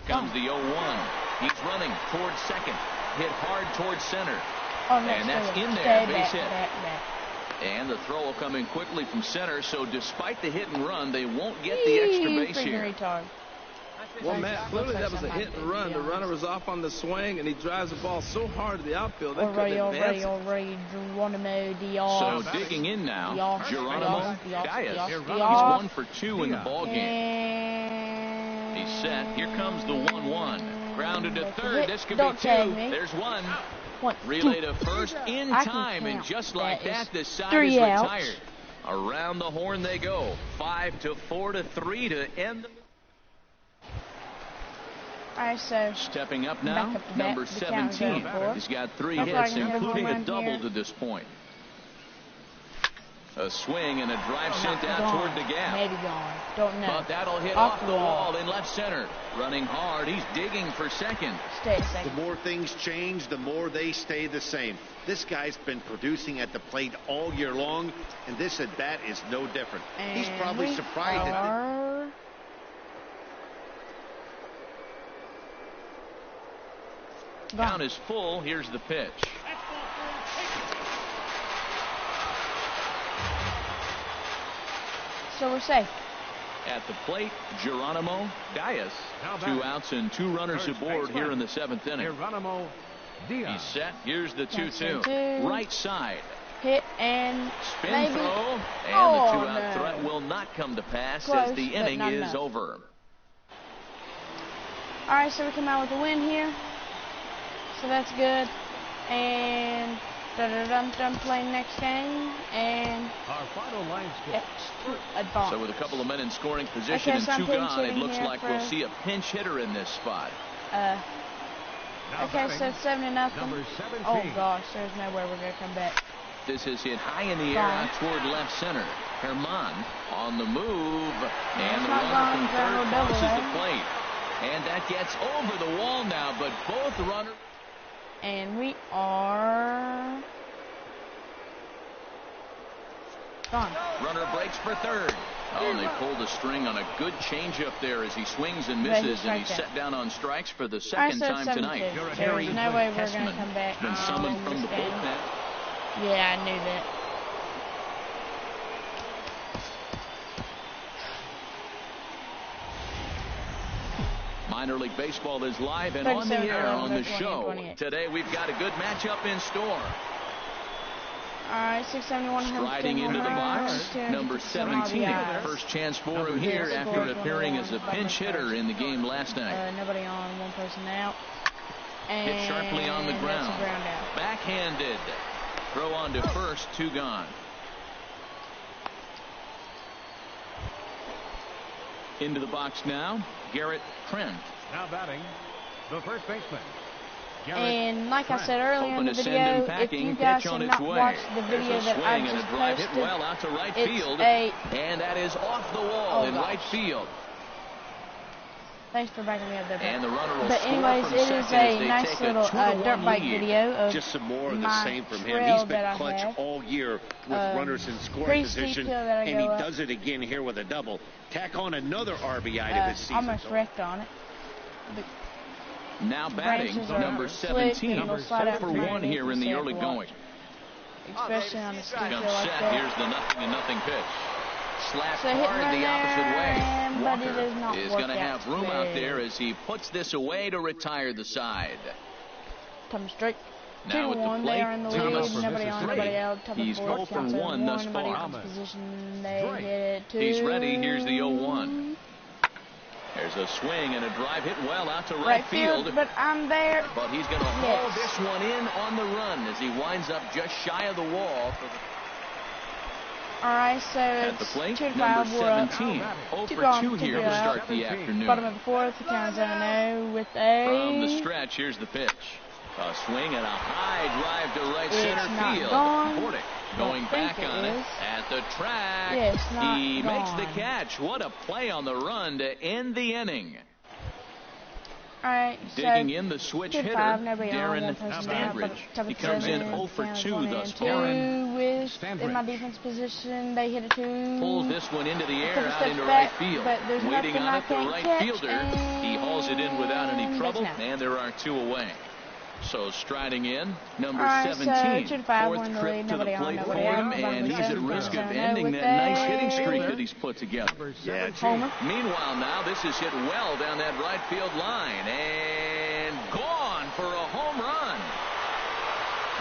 Comes the 0-1. He's running towards second. Hit hard towards center. Oh, no, and that's in there. Base hit. And the throw will come in quickly from center, so despite the hit and run, they won't get the extra base here. Retard. Well, Matt, clearly that was a hit and run. The runner was off on the swing, and he drives the ball so hard to the outfield. So digging in now, Geronimo Gaius. He's 1 for 2 in the ball game. He's set. Here comes the 1-1. Grounded to third. This could be 2. There's 1. Relay to first in time, and just like that, the side is retired. Around the horn they go. 5-4 to 3 to end the... All right, so stepping up now, number 17. He's got 3 hits, including a double to this point. A swing and a drive sent out toward the gap. Maybe gone. Don't know. But that'll hit off the wall in left center. Running hard. He's digging for second. Stay second. The more things change, the more they stay the same. This guy's been producing at the plate all year long, and this at bat is no different. And he's probably surprised at Count is full. Here's the pitch. So we're safe. At the plate, Geronimo Gaius. 2 outs and 2 runners aboard here in the 7th inning. Geronimo Diaz. He's set. Here's the 2-2. Right side. Hit and spin maybe. Throw. And the 2-out threat will not come to pass as the inning is over. All right, so we come out with a win here. So that's good. And playing next game. And our final line score. Advance. So with a couple of men in scoring position and 2 gone, it looks like we'll see a pinch hitter in this spot. Okay, so it's 7-0. Oh gosh, there's no way we're gonna come back. This is hit high in the air out toward left center. Herman on the move, and the runner from third crosses the plate. And that gets over the wall now, but both runners. And we are gone. Runner breaks for third. Oh, and they pulled a string on a good changeup there as he swings and misses, and he's set down on strikes for the second time tonight. There's no way we're going to come back. Been summoned from the bullpen. Yeah, I knew that. Minor League Baseball is live and on the air on the show. Today we've got a good matchup in store. All right, 671. Striding into the box, number 17. First chance for him here after appearing as a pinch hitter in the game last night. Nobody on, 1 person out. And hit sharply on the ground. Backhanded. Throw on to first, 2 gone. Into the box now, Garrett Trent. Now batting, the first baseman. And like I said earlier in the video, if you guys have not watched the video that I just posted, hit well out to right field, and that is off the wall in right field. Thanks for backing me up there. And the runner will but anyways, it is a nice little dirt bike video of just some more of the same from him. He's been clutch all year with runners in scoring position, and he does it again here with a double. Tack on another RBI to this season. Almost wrecked on it. Now batting, number 17. 4 for 1 here in the early going. Especially on the stick like that. Here's the 0-0 pitch. Slapped hard the opposite way. Walker is going to have room out there as he puts this away to retire the side. Coming straight. Now at the plate, in the lead, nobody on, nobody out. He's 0 for 1 thus far. He's ready. Here's the 0-1. There's a swing and a drive hit well out to right field. But I'm there. But he's going to haul this one in on the run as he winds up just shy of the wall. All right, so at the plate, it's 2-5. Number 17. 0 for 2 here to start the afternoon. Bottom of the 4th, the count 0-0 with a... From the stretch, here's the pitch. A swing and a high drive to right center field. Bordick going back on it at the track. He makes the catch. What a play on the run to end the inning. Alright, digging in the switch hitter, Darren Standridge. He comes in 0 for 2 thus far. In my defense position, they hit a 2. Pulls this one into the air out into right field. Waiting on it, the right fielder. He hauls it in without any trouble, and there are 2 away. So striding in, number 17, fourth trip to the plate for him, and he's at risk of ending that nice hitting streak that he's put together. Yeah, meanwhile, now this is hit well down that right field line, and gone for a home run.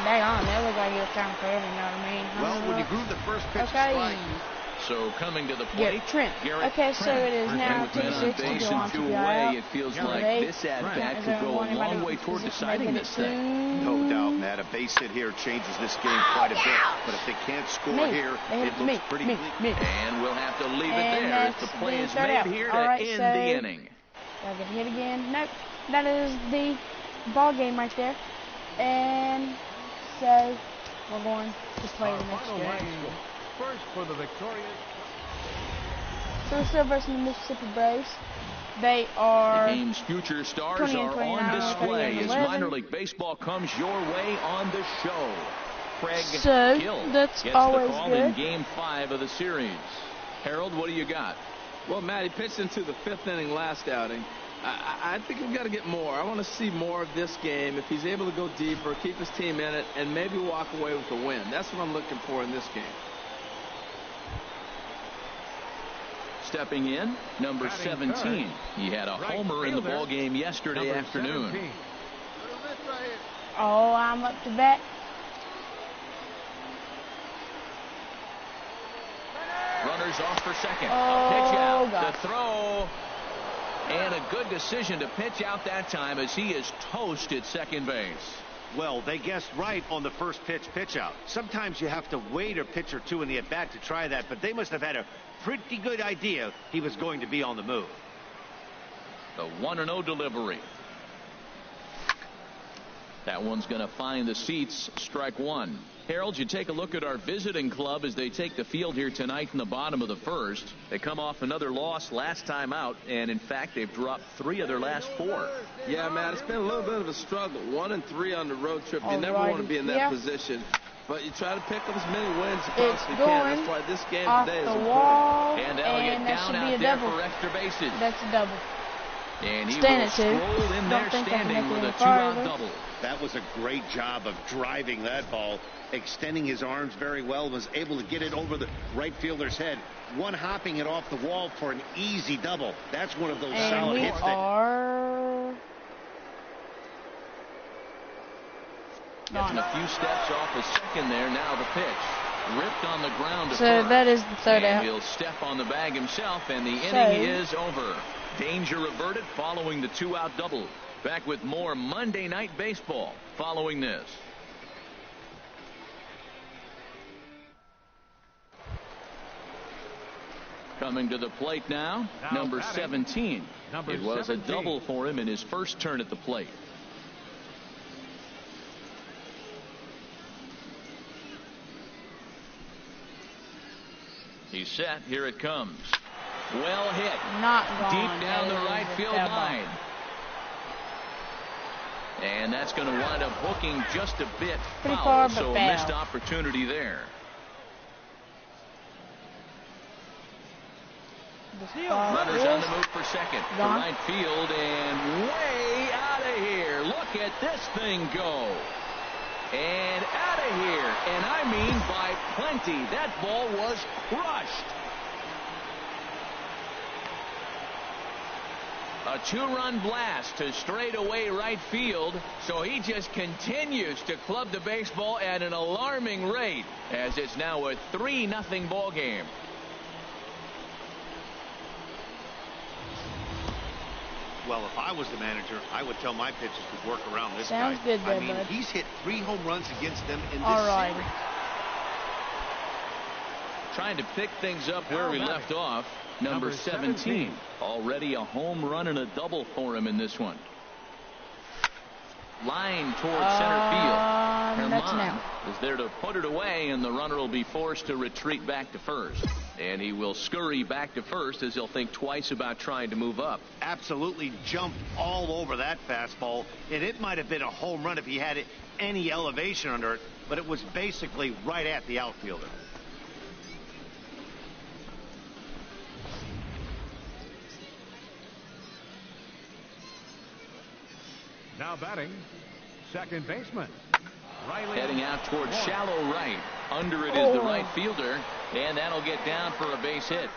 Dang on, that looked like he was trying to clear, you know what I mean? Well, when you grew the first pitch strike. So coming to the plate, Okay, so it is now 2-6 to go away. It feels like this at-bat could go a long way toward deciding this thing. No doubt, Matt. A base hit here changes this game quite a bit. But if they can't score here, it looks pretty bleak. And we'll have to leave it there as the play is made here to end the inning. I'll get hit again. Nope. That is the ball game right there. And so we're going to play the next game. First for the victorious. So we're still versus the Mississippi Braves. They are. The game's future stars are on display as minor league baseball comes your way on the show. Craig Gill that's gets always the call good. in Game 5 of the series. Harold, what do you got? Well, Matt, he pitched into the 5th inning last outing. I think we've got to get more. I want to see more of this game. If he's able to go deeper, keep his team in it, and maybe walk away with a win. That's what I'm looking for in this game. Stepping in, number 17. He had a homer in the ball game yesterday afternoon. Oh, I'm up to bat. Runners off for second. Oh, pitch out. God. The throw. And a good decision to pitch out that time as he is toast at second base. Well, they guessed right on the first pitch out. Sometimes you have to wait a pitch or two in the at-bat to try that, but they must have had a pretty good idea he was going to be on the move. The 1-0 delivery. That one's going to find the seats. Strike one. Harold, you take a look at our visiting club as they take the field here tonight in the bottom of the first. They come off another loss last time out, and in fact, they've dropped 3 of their last 4. Yeah, Matt, it's been a little bit of a struggle. 1-3 on the road trip. You never want to be in that position. But you try to pick up as many wins as you possibly can. That's why this game today is important. And Elliott down out there for extra bases. That's a double. And he will stroll in there standing with a 2-out double. That was a great job of driving that ball, extending his arms very well, was able to get it over the right fielder's head, one-hopping it off the wall for an easy double. That's one of those solid hits. Getting a few steps off a second there. Now the pitch. Ripped on the ground to so first. That is the third out. He'll step on the bag himself, and the inning is over. Danger averted following the 2-out double. Back with more Monday Night Baseball following this. Coming to the plate now number 17. It was a double for him in his first turn at the plate. He's set. Here it comes. Well hit. Not gone. Deep down the right field line. And that's going to wind up hooking just a bit foul. So a missed opportunity there. Runners on the move for second. To right field and way out of here. Look at this thing go. And out of here. And I mean by plenty. That ball was crushed. A 2-run blast to straightaway right field. So he just continues to club the baseball at an alarming rate as it's now a 3-0 ball game. Well, if I was the manager, I would tell my pitchers to work around this guy. Good there, bud. He's hit 3 home runs against them in this series. Trying to pick things up where we left off. Number 17. Already a home run and a double for him in this one. line towards center field. That's now. Is there to put it away, and the runner will be forced to retreat back to first. And he will scurry back to first as he'll think twice about trying to move up. Absolutely jumped all over that fastball, and it might have been a home run if he had any elevation under it, but it was basically right at the outfielder. Now batting, second baseman. Riley. Heading out towards shallow right. Under it is the right fielder, and that'll get down for a base hit.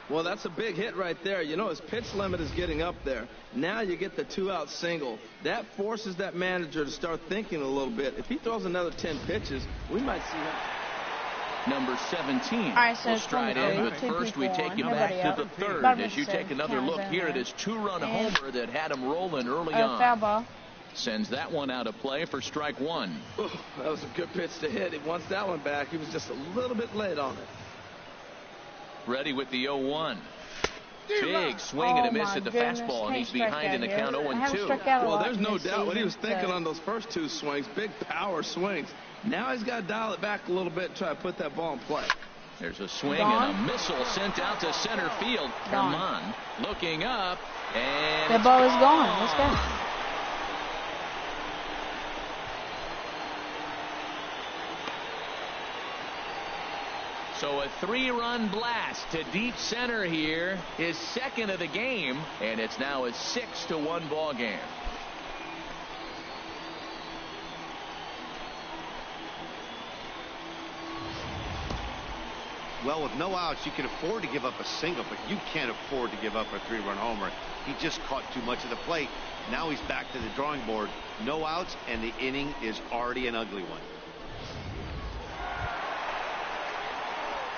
Well, that's a big hit right there. You know, his pitch limit is getting up there. Now you get the 2-out single. That forces that manager to start thinking a little bit. If he throws another 10 pitches, we might see him. Number 17 right, so will stride in, but first we take you back to the third as you take another look here at his 2-run homer that had him rolling early on. Foul ball. Sends that one out of play for strike one. Oh, that was a good pitch to hit. He wants that one back. He was just a little bit late on it. Ready with the 0-1. Big swing and a miss at the fastball, and he's behind in the count 0-2. Well, there's no doubt what he was thinking on those first two swings. Big power swings. Now he's got to dial it back a little bit and try to put that ball in play. There's a swing and a missile sent out to center field. Germán looking up, and the ball is gone. Let's go. So a 3-run blast to deep center here, his second of the game, and it's now a 6-1 ball game. Well, with no outs, you can afford to give up a single, but you can't afford to give up a 3-run homer. He just caught too much of the plate. Now he's back to the drawing board. No outs, and the inning is already an ugly one.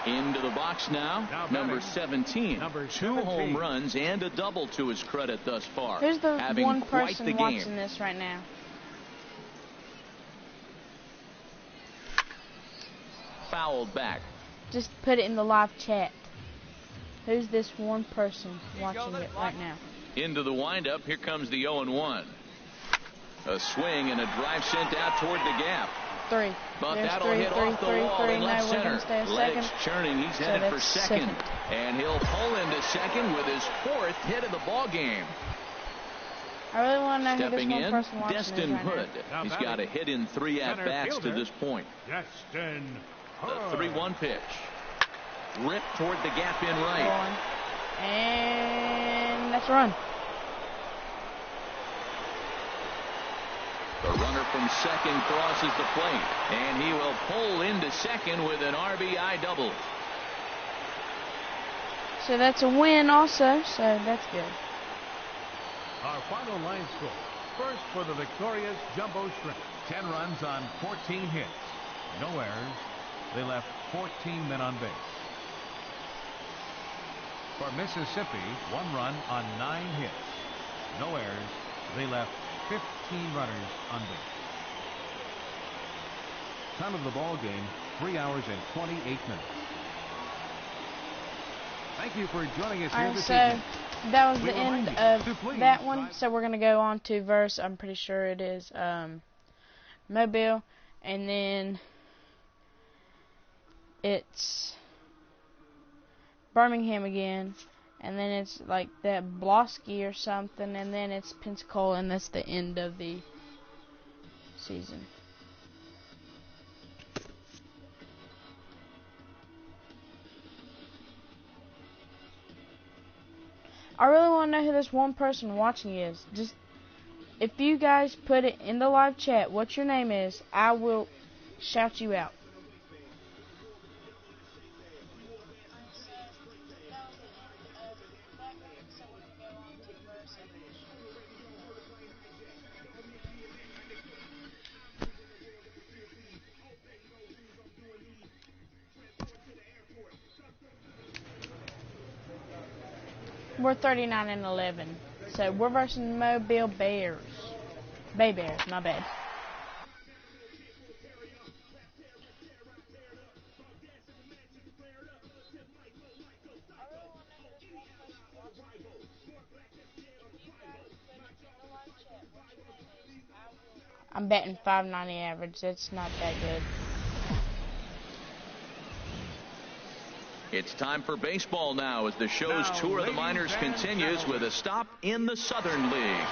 Into the box now number 17. Two home runs and a double to his credit thus far. Who's the having one quite person the watching game. this right now? Fouled back. Just put it in the live chat. Who's this one person watching it right now? Into the windup. Here comes the 0-1. A swing and a drive sent out toward the gap. Three. But There's that'll three, hit three, off the three, wall three. in No, left we're center. gonna stay a Legs second. churning. He's So headed for that's second. second. And he'll pull into second with his 4th hit of the ball game. I really want to know Stepping who this one in, person watching Destin is right Hood. now. He's got a hit in 3 at-bats to this point. Destin The 3-1 pitch. Ripped toward the gap in right. And that's a run. The runner from second crosses the plate, and he will pull into second with an RBI double. So that's a win also, so that's good. Our final line score. First for the victorious Jumbo Shrimp. 10 runs on 14 hits. No errors. They left 14 men on base. For Mississippi, 1 run on 9 hits. No errors. They left 15 runners on base. Time of the ball game, 3 hours and 28 minutes. Thank you for joining us here this evening. That was the end of that one. So we're going to go on to verse, I'm pretty sure it is Mobile, and then it's Birmingham again, and then it's like that Blosky or something, and then it's Pensacola, and that's the end of the season. I really want to know who this one person watching is. Just, if you guys put it in the live chat what your name is, I will shout you out. We're 39-11, so we're versus Mobile Bears. Bay Bears, my bad. I'm betting 590 average. That's not that good. It's time for baseball now as the show's tour of the minors continues with a stop in the Southern League.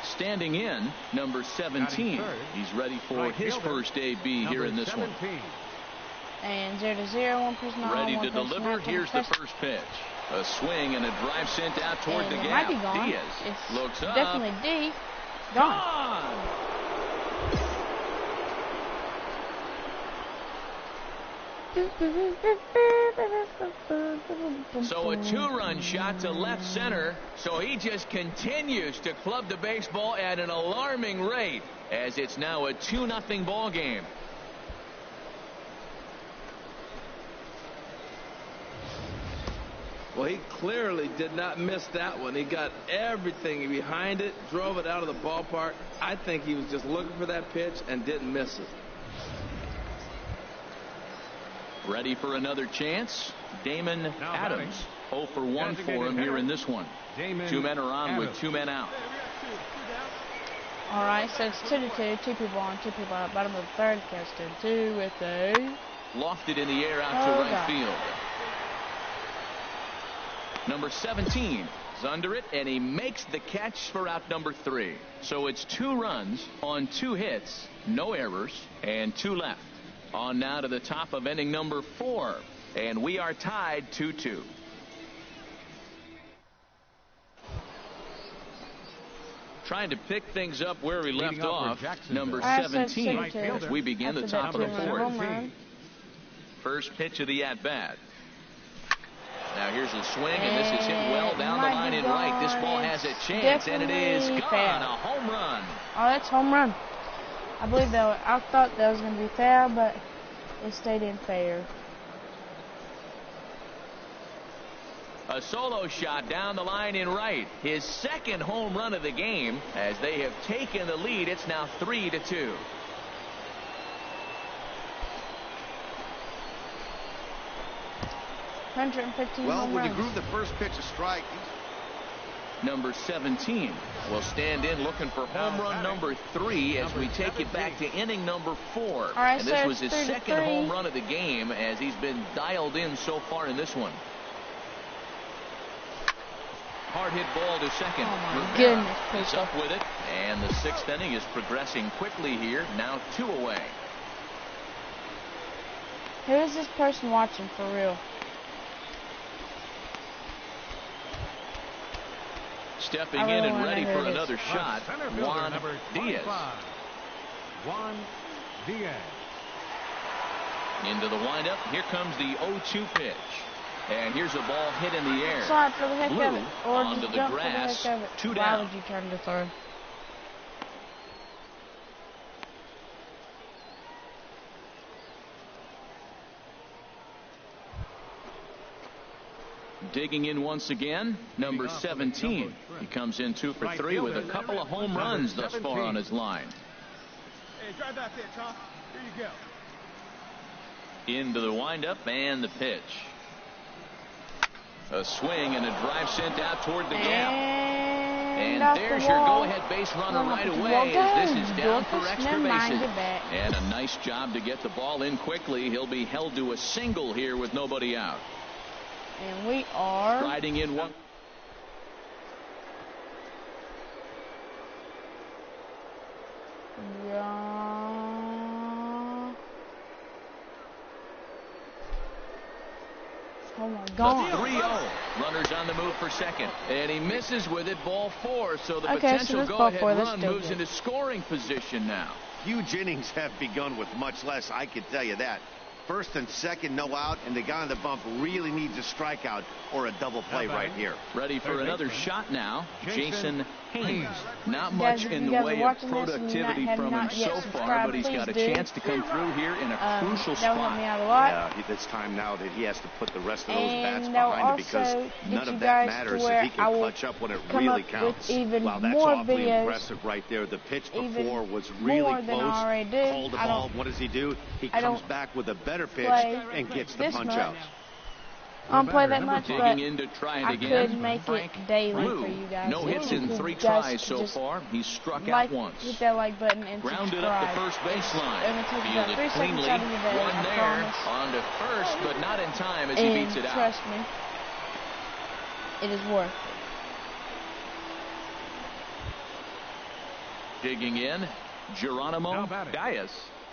Standing in, number 17. He's ready for his first AB here in this one. And 0-0, one person on, ready to deliver. Here's the first pitch. A swing and a drive sent out toward the gap. Diaz looks up. Definitely deep. Gone. So a two-run shot to left center. So he just continues to club the baseball at an alarming rate as it's now a 2-0 ball game. Well, he clearly did not miss that one. He got everything behind it, drove it out of the ballpark. I think he was just looking for that pitch and didn't miss it. Ready for another chance. Damon Adams. 0 for 1 for him here in this one. 2 men are on with 2 men out. All right, so it's 2-2. 2 people on, 2 people out. Bottom of the third. Counts 2 with a lofted in the air out to right field. Number 17 is under it, and he makes the catch for out number 3. So it's 2 runs on 2 hits, no errors, and 2 left. On now to the top of inning number 4, and we are tied 2-2. Trying to pick things up where we left off, number 17, as we begin the top of the 4th. First pitch of the at-bat. Now here's a swing, and this is hit well down the line in right. This ball has a chance, and it is gone. A home run. Oh, that's home run. I believe that. I thought that was going to be fair, but it stayed in fair. A solo shot down the line in right. His second home run of the game as they have taken the lead. It's now 3-2. Well, when you groove the first pitch a strike. Number 17 will stand in looking for home run number 3 as we take it back to inning number 4. Right, and this was his second home run of the game as he's been dialed in so far in this one. Hard hit ball to second. Oh my goodness. He's up with it, and the 6th inning is progressing quickly here. Now 2 away. Who is this person watching for real? Stepping in and ready for another shot, Juan Diaz. Juan Diaz. Into the windup. Here comes the 0-2 pitch. And here's a ball hit in the air. Slide for the heck of it. Or onto just the jump grass. For the heck of it. 2 Why down. would you turn to throw? Digging in once again, number 17. He comes in 2 for 3 with a couple of home runs thus far on his line. Hey, drive that pitch, huh? Here you go. Into the windup and the pitch. A swing and a drive sent out toward the gap. And there's your go-ahead base runner right away as this is down for extra bases. And a nice job to get the ball in quickly. He'll be held to a single here with nobody out. And we are riding in one. Oh my God. 3-0. Runners on the move for second. And he misses with it, ball 4. So the okay, potential go-ahead run moves into scoring position now. Huge innings have begun with much less, I can tell you that. First and second, no out, and the guy on the bump really needs a strikeout or a double play right here. Ready for another shot now, Jason Haynes. Not much in the way of productivity from him so far, but he's got a chance to come through here in a crucial spot. Yeah, it's time now that he has to put the rest of those bats behind him because none of that matters if he can clutch up when it really counts. Wow, that's awfully impressive right there. The pitch before was really close. Called the ball. What does he do? He comes back with a better pitch and gets the punch out. I don't play that much, but I could make it daily for you guys. No hits in 3 tries so far. He's struck out once. Hit that like button and grounded subscribe. up the first baseline. And it takes about 3 seconds out of your day, one I there, promise. on to first, but not in time as he beats it out. Trust me, it is worth it. Digging in, Geronimo Diaz.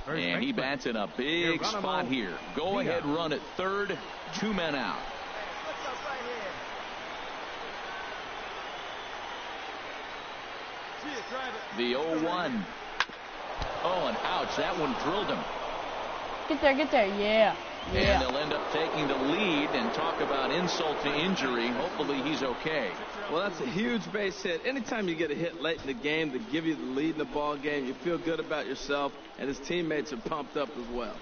And he bats in a big spot here. Go ahead run at third, 2 men out. The 0-1. Oh, and ouch, that one drilled him. Get there, yeah. And they'll end up taking the lead, and talk about insult to injury. Hopefully he's okay. Well, that's a huge base hit. Anytime you get a hit late in the game to give you the lead in the ball game, you feel good about yourself, and his teammates are pumped up as well.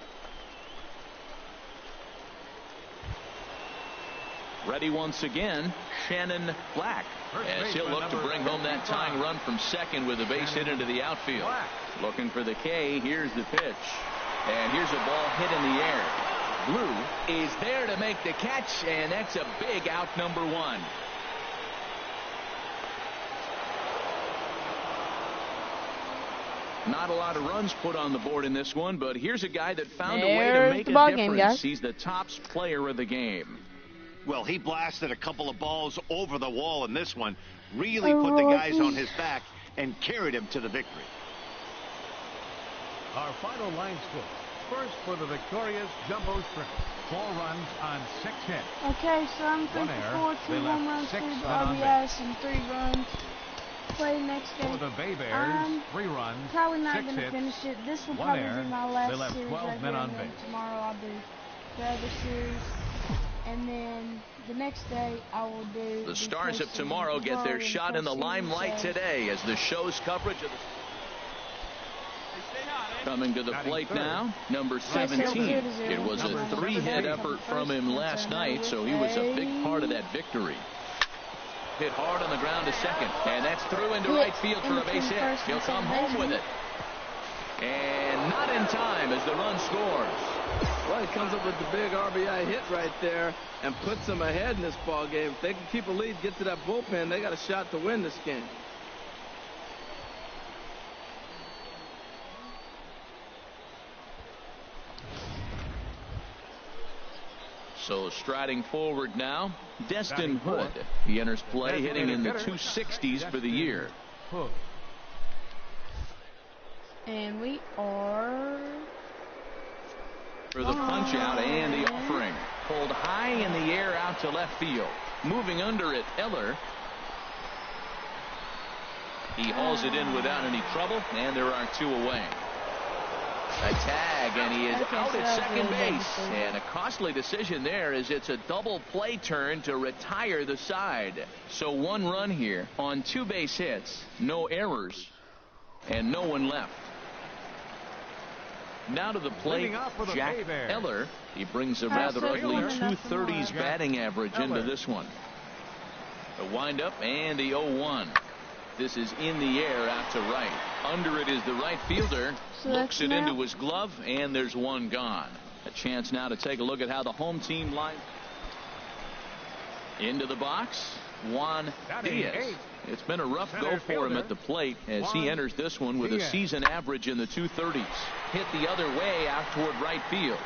Ready once again, Shannon Black, as he'll look to bring home that tying run from second with a base hit into the outfield. Looking for the K. Here's the pitch. And here's a ball hit in the air. Blue is there to make the catch, and that's a big out, number 1. Not a lot of runs put on the board in this one, but here's a guy that found a way to make a difference. He's the top player of the game. Well, he blasted a couple of balls over the wall in this one, really put the guys on his back and carried him to the victory. Our final line score. First for the victorious Jumbo Shrimp. 4 runs on 6 hits. Okay, so I'm 3 for 4, 2 home runs, 3 RBIs, and 3 runs. Play next game. For the Bay Bears, 3 runs, probably not 6 going to finish it. This will 1 probably error. be my last They left series 12 right men here, on and then base. tomorrow I'll do the other series. And then the next day I will do the stars of tomorrow get their shot in the limelight today as the show's coverage of the coming to the plate now, number 17. It was a 3-hit effort from him last night, so he was a big part of that victory. Hit hard on the ground to second, and that's through into right field for a base hit. He'll come home with it. And not in time as the run scores. Well, he comes up with the big RBI hit right there and puts them ahead in this ball game. If they can keep a lead, get to that bullpen, they got a shot to win this game. So striding forward now, Destin Hood. He enters play hitting in the 260s for the year. And we are for the punch out and the offering. Pulled high in the air out to left field. Moving under it, Eller. He hauls it in without any trouble, and there are 2 away. A tag, and he is out at second base. And a costly decision there, as it's a double play turn to retire the side. So 1 run here on 2 base hits, no errors, and no one left. Now to the plate, Jack Eller. He brings a rather ugly 230s batting average into this one. The windup and the 0-1. This is in the air out to right. Under it is the right fielder. Looks it into his glove, and there's 1 gone. A chance now to take a look at how the home team lines. Into the box, Juan Diaz. It's been a rough go for him at the plate as he enters this one with a season average in the 230s. Hit the other way out toward right field.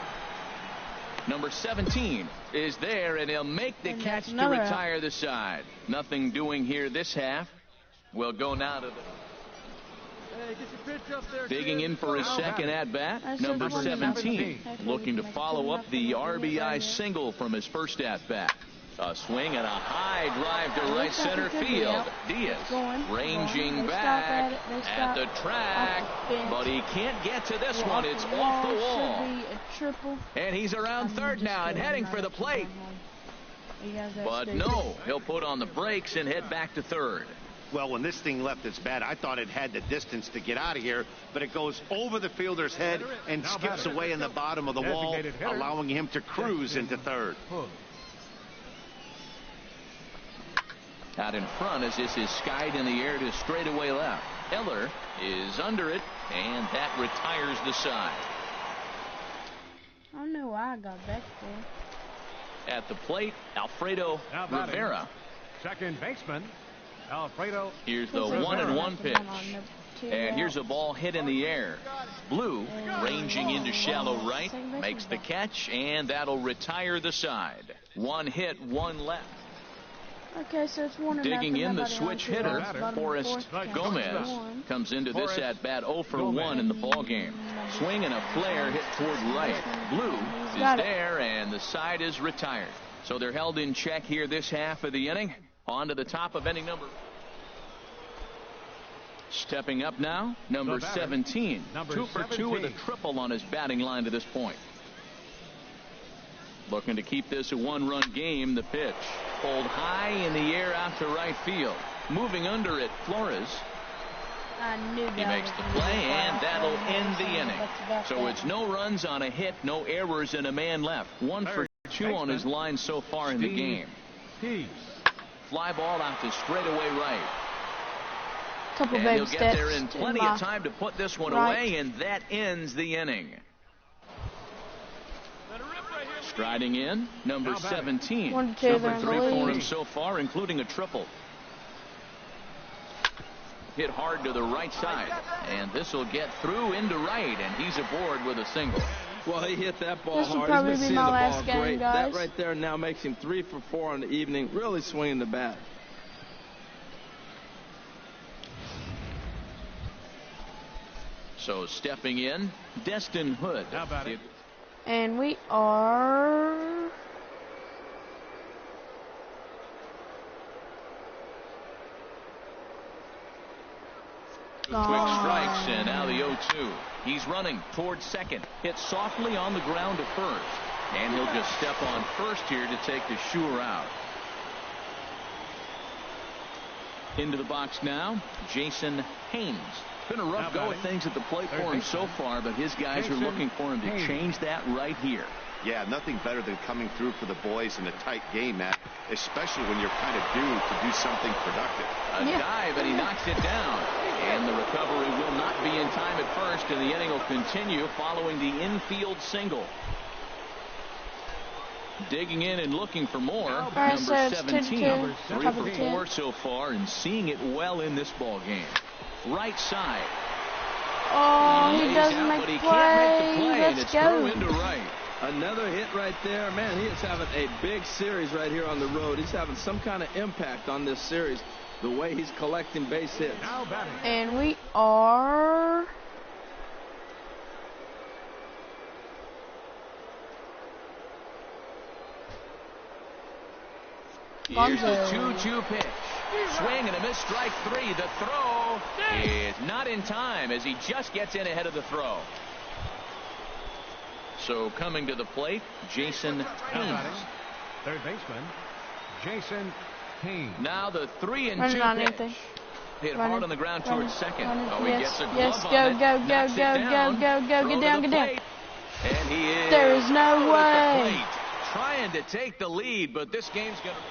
Number 17 is there, and he'll make the catch to retire the side. Nothing doing here this half. We'll go now to the digging in for his second at-bat, number 17, looking to follow up the RBI single from his first at-bat. A swing and a high drive to right center field. Diaz ranging back at the track, but he can't get to this one. It's off the wall. And he's around third now and heading for the plate. But no, he'll put on the brakes and head back to third. Well, when this thing left its bat, I thought it had the distance to get out of here, but it goes over the fielder's head and skips away in the bottom of the wall, allowing him to cruise into third. Out in front as this is skied in the air to straightaway left. Eller is under it, and that retires the side. I don't know why I got back there. At the plate, Alfredo Rivera. Second baseman, Alfredo. Here's the 1-1 pitch. And here's a ball hit in the air. Blue ranging into shallow right, makes the catch, and that'll retire the side. 1 hit, 1 left. Okay, so it's 1-0. Digging in the switch hitter, Forrest Gomez comes into this at bat 0 for 1 in the ball game. Swing and a flare hit toward right. Blue is there, and the side is retired. So they're held in check here this half of the inning. On to the top of inning number. Stepping up now, number 17. 2 for 2 with a triple on his batting line to this point. Looking to keep this a 1-run game. The pitch pulled high in the air out to right field. Moving under it, Flores. He makes the play, and that'll end the inning. So it's no runs on a hit, no errors, and a man left. 1 for 2 on his line so far in the game. Fly ball out to straightaway right. Couple and he'll get there in plenty of time to put this one away, and that ends the inning. Striding in, number 17. 1 2 Number 3 for him so far, including a triple. Hit hard to the right side, and this will get through into right, and he's aboard with a single. Well, he hit that ball hard. This will probably be my last game, guys. That right there now makes him 3 for 4 on the evening. Really swinging the bat. So stepping in, Destin Hood. How about it? And we are quick strikes, and now the 0-2. He's running towards second. Hit softly on the ground to first. And he'll just step on first here to take the sure out. Into the box now, Jason Haynes. Been a rough go of things at the plate for him so far, but his guys are looking for him to change that right here. Yeah, nothing better than coming through for the boys in a tight game, Matt, especially when you're kind of due to do something productive. A dive, and he knocks it down. And the recovery will not be in time at first, and the inning will continue following the infield single. Digging in and looking for more, number 17. 3 for 4 so far, and seeing it well in this ball game. Right side. Oh, he doesn't make the play. Let's go. Into right. Another hit right there. Man, he is having a big series right here on the road. He's having some kind of impact on this series, the way he's collecting base hits. And we are... Here's the 2-2 pitch. Swing and a miss, strike 3. The throw is not in time as he just gets in ahead of the throw. So coming to the plate, Jason Haynes. Third baseman, Jason Haynes. Now the 3-2 pitch. Hit hard on the ground towards second. He gets a glove on it. Go. Get down. And he is. There is no way. Trying to take the lead, but this game's going to...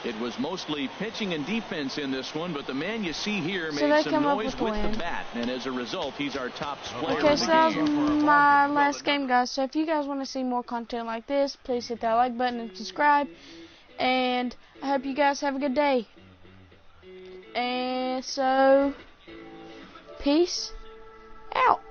It was mostly pitching and defense in this one, but the man you see here made some noise with the bat, and as a result, he's our top player. Okay, so that was my last game, guys. So if you guys want to see more content like this, please hit that like button and subscribe. And I hope you guys have a good day. And so, peace out.